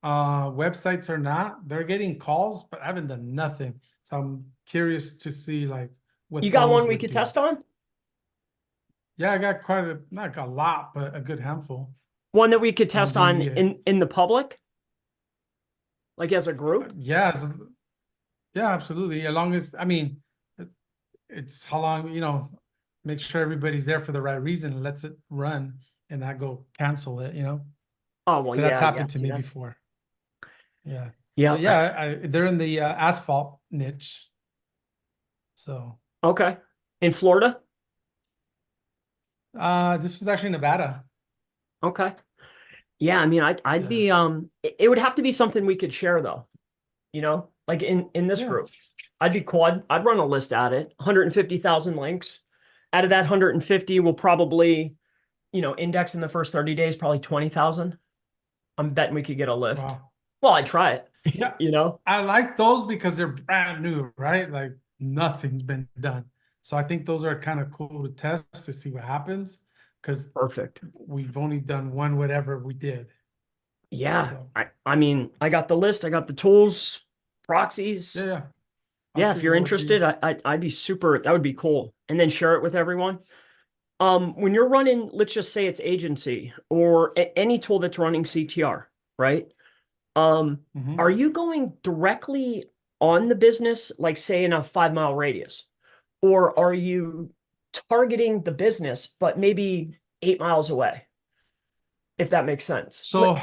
websites are not. They're getting calls, but I haven't done nothing. So I'm curious to see like what You got those one we would could do. test on? Yeah, I got quite a, not a lot, but a good handful. One that we could test on the, in the public? Like as a group? Yeah, yeah, absolutely. As long as, I mean, it's how long, make sure everybody's there for the right reason, lets it run and not go cancel it. Oh, well, 'Cause that's yeah, happened to see, me that's, before. Yeah. yeah. But yeah, they're in the asphalt niche. So, Okay. In Florida? this was actually Nevada. Okay. Yeah, I mean, I'd Yeah. be, it would have to be something we could share though, you know, like in this Yeah. group. I'd be cool. I'd run a list at it, 150,000 links. Out of that 150, we'll probably, index in the first 30 days, probably 20,000. I'm betting we could get a lift. Wow. Well, I'd try it, Yeah. you know? I like those because they're brand new, right? Like nothing's been done. So I think those are kind of cool to test to see what happens because Perfect. we've only done one whatever we did. Yeah. So. I mean, I got the list, I got the tools, proxies. Yeah. Yeah, if you're interested, I'd be super, that would be cool. And then share it with everyone. When you're running, let's just say it's agency or any tool that's running CTR, right? Mhm. Are you going directly on the business, like say in a 5-mile radius? Or are you targeting the business, but maybe 8 miles away? If that makes sense. So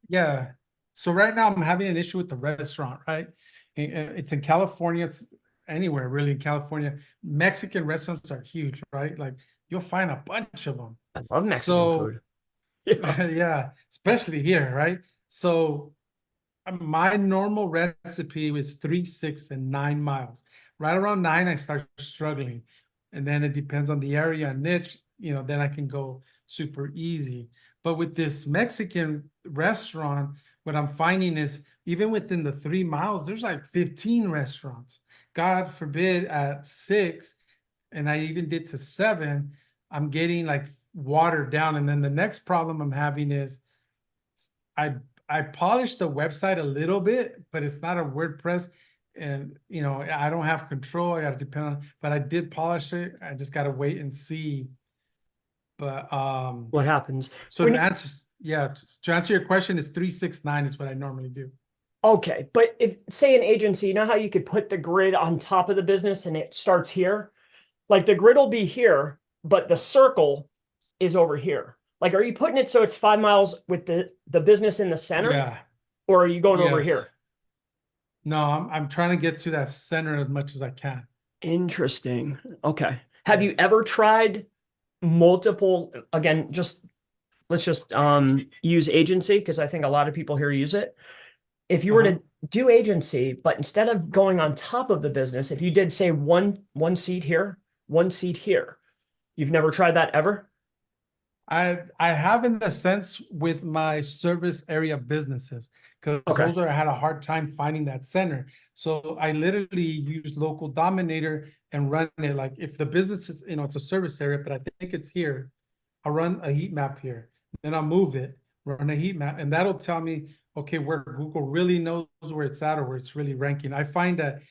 yeah. So right now I'm having an issue with the restaurant, right? It's in California, it's anywhere really in California. Mexican restaurants are huge, right? Like you'll find a bunch of them. I love Mexican food. Yeah. Yeah, especially here, right? So my normal recipe was 3, 6, and 9 miles. Right around 9, I start struggling. And then it depends on the area and niche, then I can go super easy. But with this Mexican restaurant, what I'm finding is even within the 3 miles, there's like 15 restaurants. God forbid at 6, and I even did to 7, I'm getting like watered down. And then the next problem I'm having is I polished the website a little bit, but it's not a WordPress. And, I don't have control. I got to depend on, but I did polish it. I just got to wait and see But What happens? so When to you- answer, yeah, to answer your question, is 369 is what I normally do. Okay, but if say an agency, you know how you could put the grid on top of the business and it starts here? Like the grid will be here, but the circle is over here. Like, are you putting it so it's 5 miles with the business in the center, Yeah. or are you going over Yes. here? No, I'm trying to get to that center as much as I can. Interesting. Okay. Have you Yes. ever tried multiple, again, let's just use agency because I think a lot of people here use it. If you were Uh-huh. to do agency, but instead of going on top of the business, if you did say one seat here, one seat here, you've never tried that ever? I have in the sense with my service area businesses, because Okay. those are I had a hard time finding that center. So I literally use local dominator and run it like if the business is, it's a service area, but I think it's here. I'll run a heat map here, then I'll move it, run a heat map, and that'll tell me, okay, where Google really knows where it's at or where it's really ranking. I find that,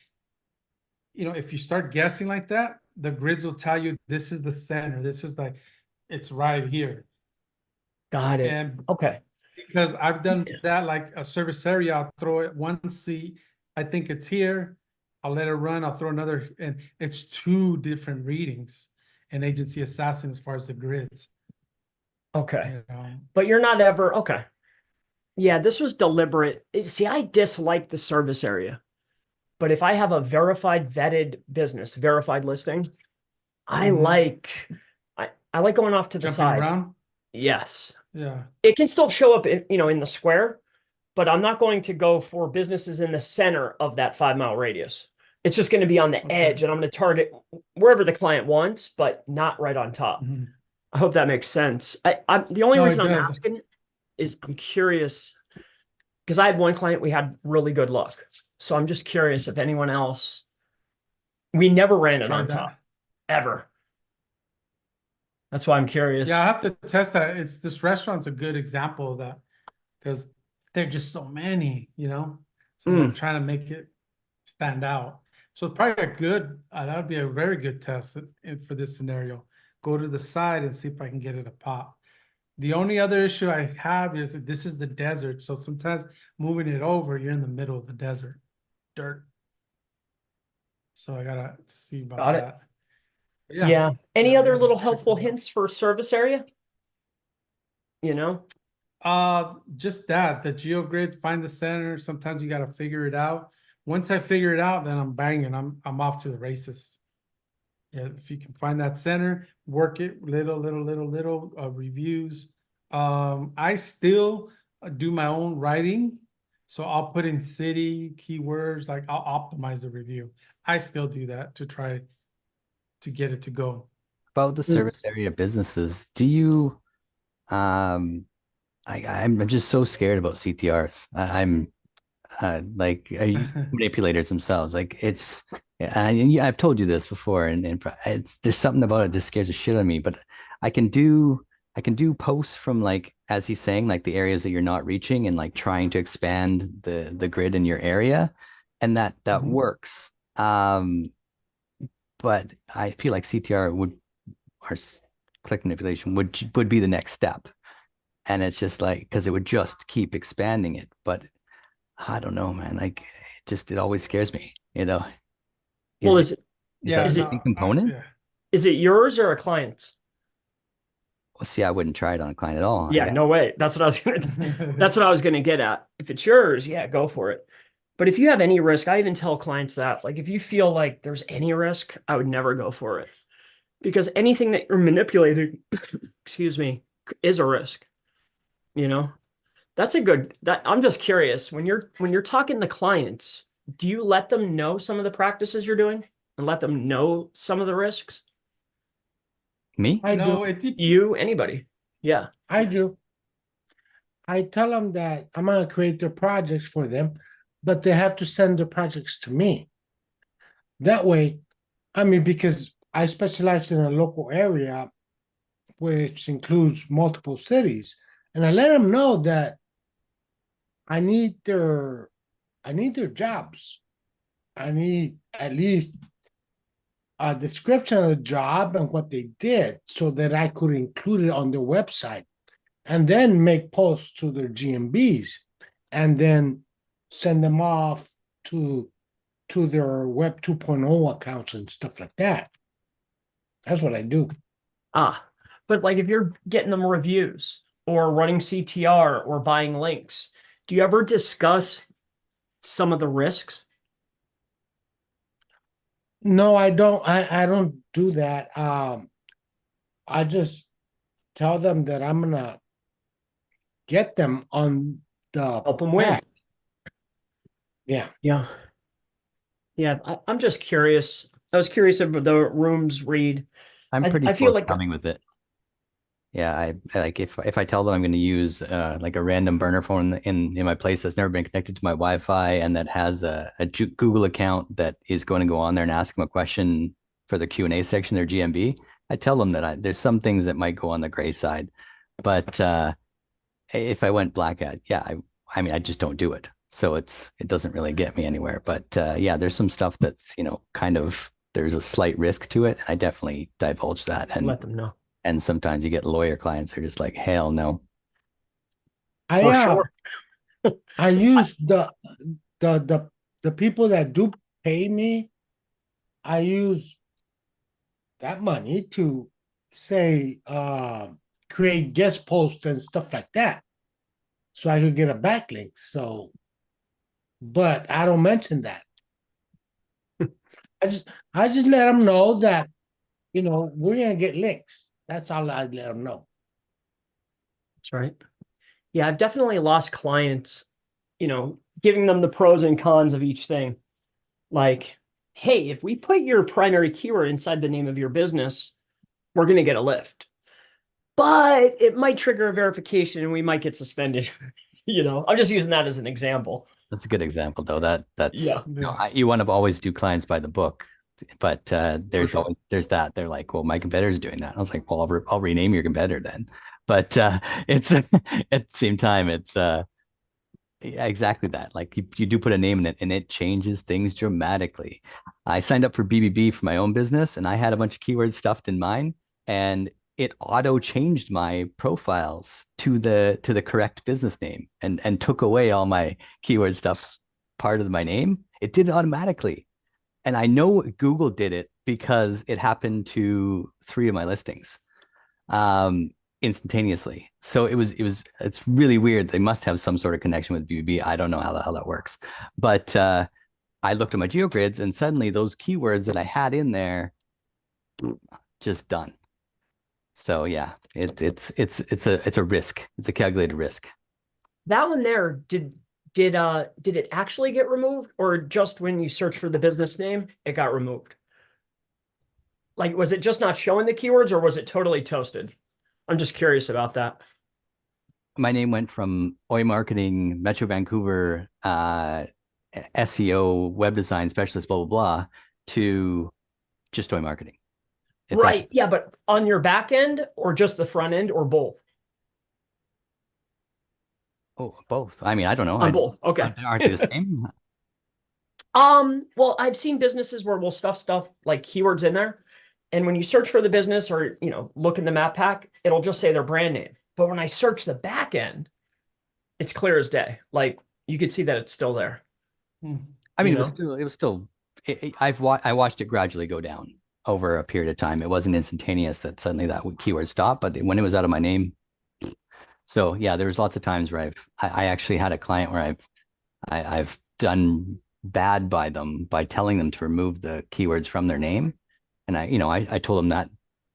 if you start guessing like that, the grids will tell you this is the center, this is like, it's right here. Got it. And Okay. because I've done that, like a service area, I'll throw it one seat. I think it's here. I'll let it run. I'll throw another, and it's two different readings in Agency Assassin as far as the grids. Okay. You know? But you're not ever, okay. Yeah, this was deliberate. See, I dislike the service area. But if I have a verified, vetted business, verified listing, I Mhm. like I like going off to the Jumping side. around. Yes. Yeah. It can still show up in the square, but I'm not going to go for businesses in the center of that 5 mile radius. It's just going to be on the Okay. edge, and I'm going to target wherever the client wants, but not right on top. Mhm. I hope that makes sense. I'm the only No, it reason I'm does. asking is I'm curious because I had one client we had really good luck. So I'm just curious if anyone else, we never ran it Try on that. top ever. That's why I'm curious. Yeah, I have to test that. This restaurant's a good example of that because there are just so many, So they're trying to make it stand out. So probably a good, that would be a very good test for this scenario. Go to the side and see if I can get it to pop. The only other issue I have is that this is the desert. So sometimes moving it over, you're in the middle of the desert, dirt. So I gotta see about Got it. that. But Yeah. Any I other gotta little check helpful that out. hints for service area? Just that, the GeoGrid, find the center. Sometimes you gotta figure it out. Once I figure it out, then I'm banging. I'm off to the races. Yeah, if you can find that center, work it little reviews. I still do my own writing, so I'll put in city keywords, like I'll optimize the review. I still do that to try to get it to go. About the service area businesses, do you I'm just so scared about CTRs. I'm like manipulators themselves. Like it's I've told you this before, and it's there's something about it that just scares the shit out of me. But I can do posts from, like, as he's saying, like the areas that you're not reaching and like trying to expand the grid in your area, and that Mhm. works. But I feel like CTR or click manipulation would be the next step. And it's just like, because it would just keep expanding it. But I don't know, man. Like, it always scares me, Well, Is is that is a it- big component? Yeah. it yours or a client's? Well, see, I wouldn't try it on a client at all. Yeah, no way. That's what I was gonna get at. If it's yours, yeah, go for it. But if you have any risk, I even tell clients that, like, if you feel like there's any risk, I would never go for it. Because anything that you're manipulating, excuse me, is a risk. That's a good that I'm just curious. When you're talking to clients, do you let them know some of the practices you're doing and let them know some of the risks? Me? I No, do. You, anybody? Yeah. I do. I tell them that I'm gonna create their projects for them, but they have to send their projects to me. That way, because I specialize in a local area, which includes multiple cities, and I let them know that I need their jobs. I need at least a description of the job and what they did so that I could include it on their website and then make posts to their GMBs and then send them off to their Web 2.0 accounts and stuff like that. That's what I do. But like if you're getting them reviews or running CTR or buying links, do you ever discuss some of the risks? No, I don't. I don't do that. I just tell them that I'm gonna get them on the Help them win. pack. Yeah. Yeah. Yeah. I'm just curious. I was curious of the rooms read. I'm I pretty feel like forthcoming with it. Yeah, I like if I tell them I'm going to use like a random burner phone in my place that's never been connected to my Wi-Fi and that has a Google account that is going to go on there and ask them a question for the Q&A section, their GMB. I tell them that there's some things that might go on the gray side, but if I went black hat, yeah, I mean I just don't do it, so it doesn't really get me anywhere. But yeah, there's some stuff that's kind of there's a slight risk to it. I definitely divulge that and let them know. And sometimes you get lawyer clients who are just like, hell no. Sure. I use the people that do pay me. I use that money to say create guest posts and stuff like that, so I could get a backlink. So, but I don't mention that. I just let them know that we're gonna get links. That's all I let them know. That's right. Yeah, I've definitely lost clients, giving them the pros and cons of each thing. Like, hey, if we put your primary keyword inside the name of your business, we're going to get a lift. But it might trigger a verification and we might get suspended. I'm just using that as an example. That's a good example, though. That's Yeah. you want to always do clients by the book, but there's sure. always there's they're like, well, my competitor's doing that. I was like, well, I'll rename your competitor then. But it's at the same time, it's yeah, exactly that. Like you do put a name in it, and it changes things dramatically. I signed up for BBB for my own business, and I had a bunch of keywords stuffed in mine, and it auto changed my profiles to the correct business name and took away all my keyword stuff part of my name. It did it automatically. And I know Google did it because it happened to 3 of my listings instantaneously. So it's really weird. They must have some sort of connection with BBB. I don't know how the hell that works. But I looked at my GeoGrids and suddenly those keywords that I had in there just done. So yeah, it's a risk. It's a calculated risk. That one there, did it actually get removed, or just when you search for the business name, it got removed? Like, was it just not showing the keywords, or was it totally toasted? I'm just curious about that. My name went from Oi Marketing, Metro Vancouver, SEO, web design specialist, blah blah blah, to just Oi Marketing. It's right. actually, yeah, but on your back end or just the front end or both? oh, both. I mean, I don't know. On both. Okay. Aren't they the same? Well, I've seen businesses where we'll stuff like keywords in there. And when you search for the business or, look in the map pack, it'll just say their brand name. But when I search the back end, it's clear as day. Like you could see that it's still there. I mean, it was still, I watched it gradually go down over a period of time. It wasn't instantaneous that suddenly that keyword stopped, but when it was out of my name. So yeah, there was lots of times where I actually had a client where I've done bad by them by telling them to remove the keywords from their name. And I told them that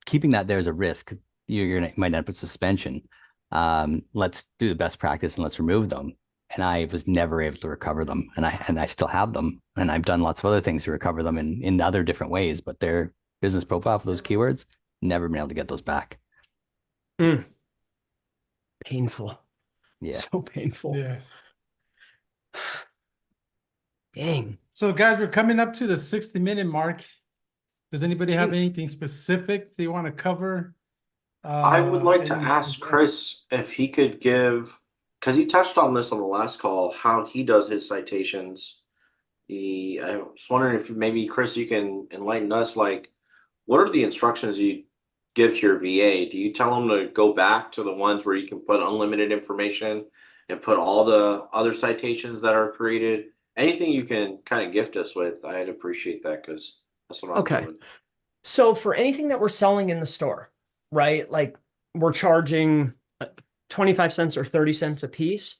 keeping that there is a risk. You might end up with suspension. Let's do the best practice and let's remove them. And I was never able to recover them. And I still have them. And I've done lots of other things to recover them in other different ways, but their business profile for those keywords, never been able to get those back. Painful. Yeah. So painful. Yes. Dang. So guys, we're coming up to the 60-minute mark. Does anybody have anything specific they want to cover? I would like to any ask specific- Chris if he could give, because he touched on this on the last call, how he does his citations. I was wondering if maybe Chris, you can enlighten us, like what are the instructions you give to your VA? Do you tell them to go back to the ones where you can put unlimited information and put all the other citations that are created? Anything you can kind of gift us with, I'd appreciate that because that's what I'm Okay. doing. So for anything that we're selling in the store, right? Like we're charging 25 cents or 30 cents a piece.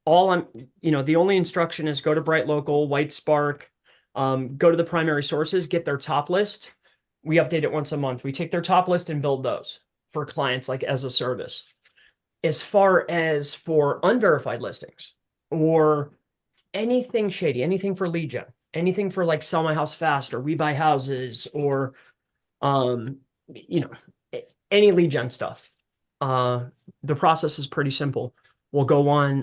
The only instruction is go to Bright Local, White Spark, go to the primary sources, get their top list. We update it once a month. We take their top list and build those for clients like as a service. As far as for unverified listings or anything shady, anything for lead gen, anything for like sell my house fast or we buy houses or you know, any lead gen stuff. The process is pretty simple. We'll go on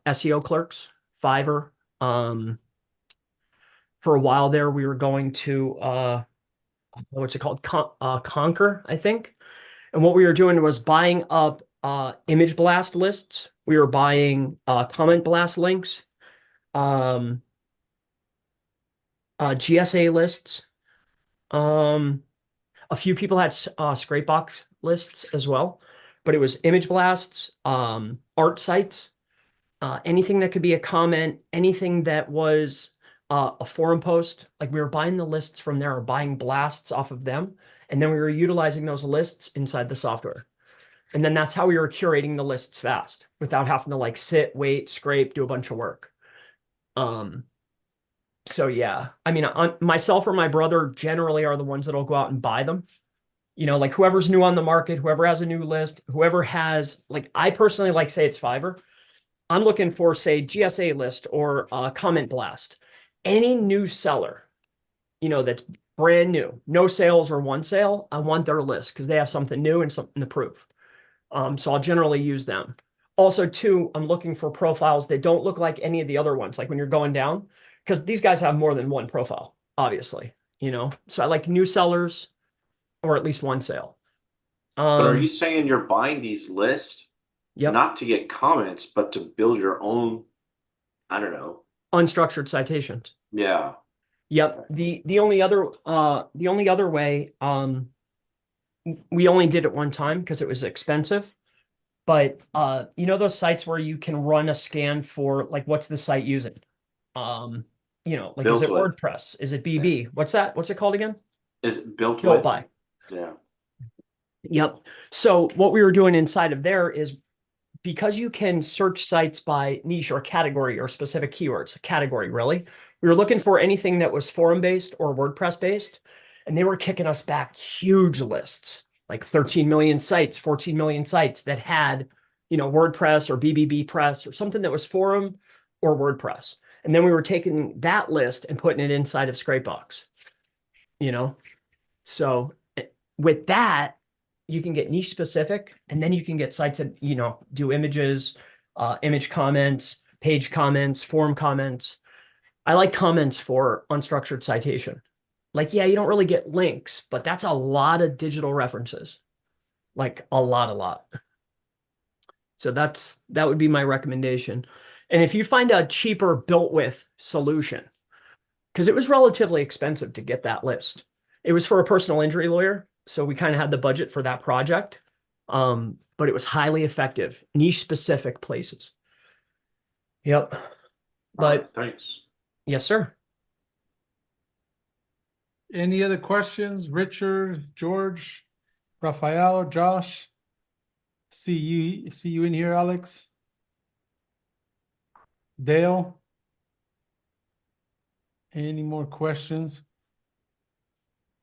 SEO clerks, Fiverr. For a while there, we were going to what's it called? Conquer, I think. And what we were doing was buying up image blast lists. We were buying comment blast links, GSA lists. A few people had scrape box lists as well, but it was image blasts, art sites, anything that could be a comment, anything that was a forum post. Like we were buying the lists from there or buying blasts off of them. And then we were utilizing those lists inside the software. And then that's how we were curating the lists fast without having to like sit, wait, scrape, do a bunch of work. So yeah, I mean, myself or my brother generally are the ones that'll go out and buy them. Like whoever's new on the market, whoever has a new list, whoever has, like, I personally like, say it's Fiverr. I'm looking for, say, GSA list or comment blast. Any new seller, that's brand new, no sales or one sale, I want their list because they have something new and something to prove. So I'll generally use them. Also, too, I'm looking for profiles that don't look like any of the other ones, like when you're going down, because these guys have more than one profile, obviously, So I like new sellers or at least one sale. But are you saying you're buying these lists Yep. not to get comments, but to build your own, I don't know. Unstructured citations. Yeah. Yep. The only other way, we only did it one time because it was expensive. But those sites where you can run a scan for like what's the site using? Like Built is it with. WordPress? Is it BB? What's that? What's it called again? Is it built Built with? by. Yeah. Yep. So what we were doing inside of there is because you can search sites by niche or category or specific keywords, category really. We were looking for anything that was forum based or WordPress based, and they were kicking us back huge lists, like 13 million sites, 14 million sites that had, WordPress or BBB Press or something that was forum or WordPress. And then we were taking that list and putting it inside of Scrapebox, So with that, you can get niche specific, and then you can get sites that, do images, image comments, page comments, forum comments. I like comments for unstructured citation. Like, yeah, you don't really get links, but that's a lot of digital references. Like a lot. So that would be my recommendation. And if you find a cheaper built with solution, because it was relatively expensive to get that list. It was for a personal injury lawyer. So we kind of had the budget for that project. But it was highly effective, niche specific places. Yep. But thanks. yes, sir. Any other questions? Richard, George, Rafael, Josh? See you in here, Alex. Dale? Any more questions?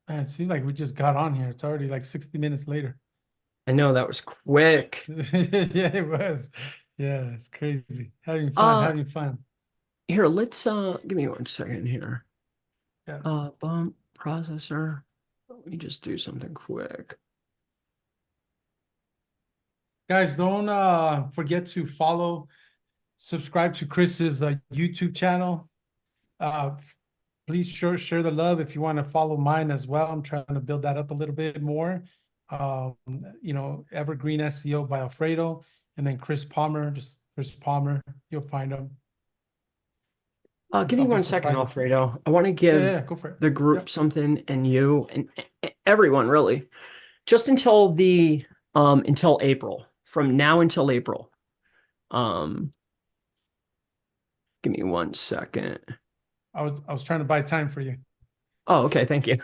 Man, it seems like we just got on here. It's already like 60 minutes later. I know that was quick. Yeah, it was. Yeah, it's crazy. Having fun. Here, let's give me 1 second here. Yeah. Bump processor. Let me just do something quick. Guys, don't forget to subscribe to Chris's YouTube channel. Please share the love if you want to follow mine as well. I'm trying to build that up a little bit more. Evergreen SEO by Alfredo, and then Chris Palmer, just Chris Palmer. You'll find him. Give me I'll be 1 second, surprised. Alfredo. I want to Yeah, give yeah, go for it. the group Yep. something, and you and everyone really, just until April. From now until April. Give me 1 second. I was trying to buy time for you. Oh, okay, thank you.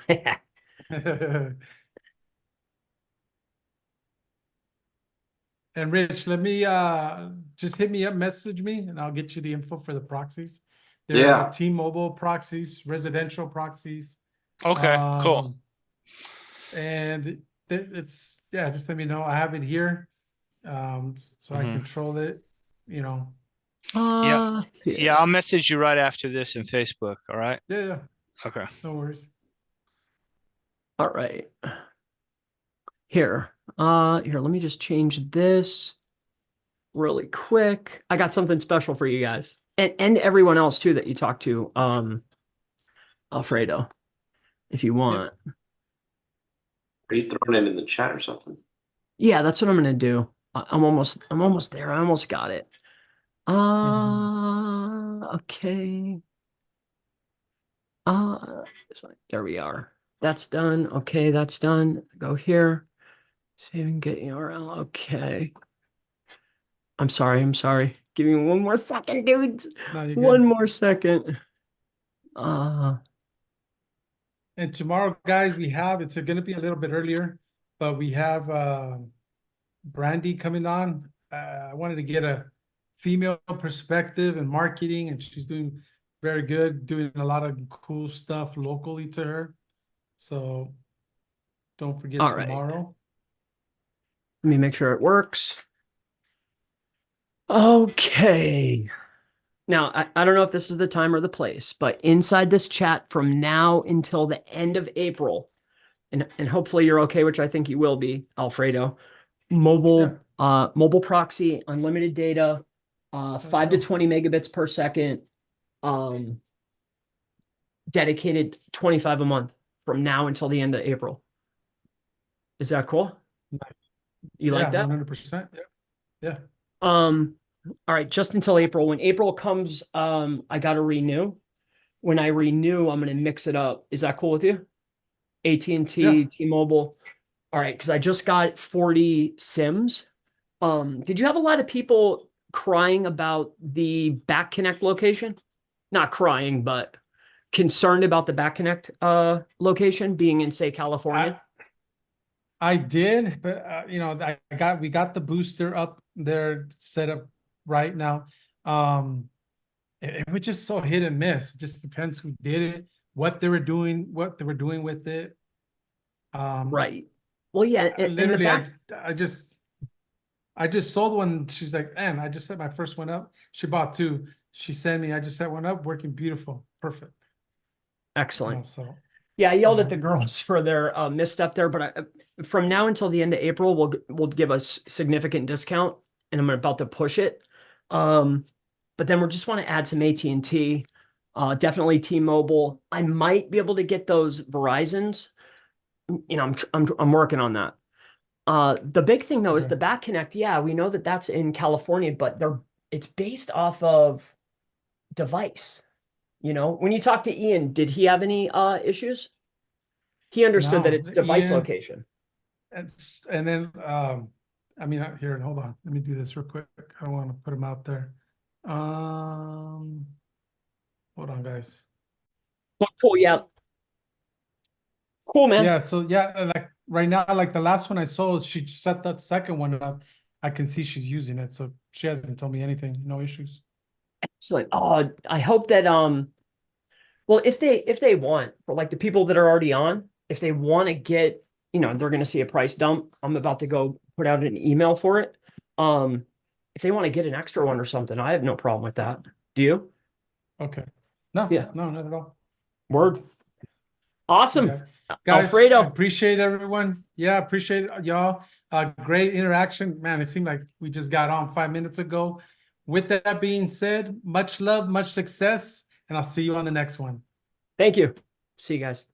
And Rich, let me just hit me up, message me, and I'll get you the info for the proxies. There Yeah. are T-Mobile proxies, residential proxies. Okay, cool. And it's just let me know. I have it here. So I Mhm. control it, you know. Yeah, I'll message you right after this in Facebook. All right. Yeah, Okay. no worries. All right. Here, let me just change this really quick. I got something special for you guys, and everyone else too that you talk to, Alfredo, if you want. Are you throwing it in the chat or something? Yeah, that's what I'm gonna do. I'm almost there. I almost got it. Okay. There we are. That's done. Okay, that's done. Go here. Save and get URL. Okay. I'm sorry. Give me 1 more second, dudes. No, you're One good. more second. And tomorrow, guys, it's gonna be a little bit earlier, but we have Brandy coming on. I wanted to get a female perspective in marketing, and she's doing very good, doing a lot of cool stuff locally to her. So don't forget All right. tomorrow. Let me make sure it works. Okay. Now, I don't know if this is the time or the place, but inside this chat from now until the end of April, and hopefully you're okay, which I think you will be, Alfredo. Mobile proxy, unlimited data, 5 to 20 megabits per second, dedicated 25 a month from now until the end of April. Is that cool? Nice. You like that? 100%. Yeah. All right, just until April. When April comes, I got to renew. When I renew, I'm going to mix it up. Is that cool with you? AT&T, Yeah. T-Mobile. All right, because I just got 40 SIMs. Did you have a lot of people crying about the back connect location? Not crying, but concerned about the back connect location being in, say, California? I did, but we got the booster up there set up right now. It was just so hit and miss. It just depends who did it, what they were doing with it. Right. Well, yeah. Literally, I just sold one. She's like, man, I just set my first one up. She bought two. She sent me, I just set one up, working beautiful. Perfect. Excellent. So yeah, I yelled at the girls for their misstep there, but from now until the end of April, we'll give a significant discount, and I'm about to push it. But then we just want to add some AT&T, definitely T-Mobile. I might be able to get those Verizons. I'm working on that. The big thing though is the back connect. Yeah, we know that that's in California, but it's based off of device. When you talk to Ian, did he have any issues? He understood that it's device location. And then here, hold on. Let me do this real quick. I don't want to put him out there. Hold on, guys. Cool, yeah. Cool, man. Yeah, so like right now, like the last one I sold, she set that second one up. I can see she's using it, so she hasn't told me anything. No issues. Excellent. Oh, I hope that well, if they want, for like the people that are already on, if they want to get, they're going to see a price dump. I'm about to go put out an email for it. If they want to get an extra one or something, I have no problem with that. Do you? Okay. No, Yeah. no, not at all. Word. Awesome. Okay. Guys, Alfredo. I appreciate everyone. Yeah, appreciate y'all. Great interaction. Man, it seemed like we just got on 5 minutes ago. With that being said, much love, much success, and I'll see you on the next one. Thank you. See you guys.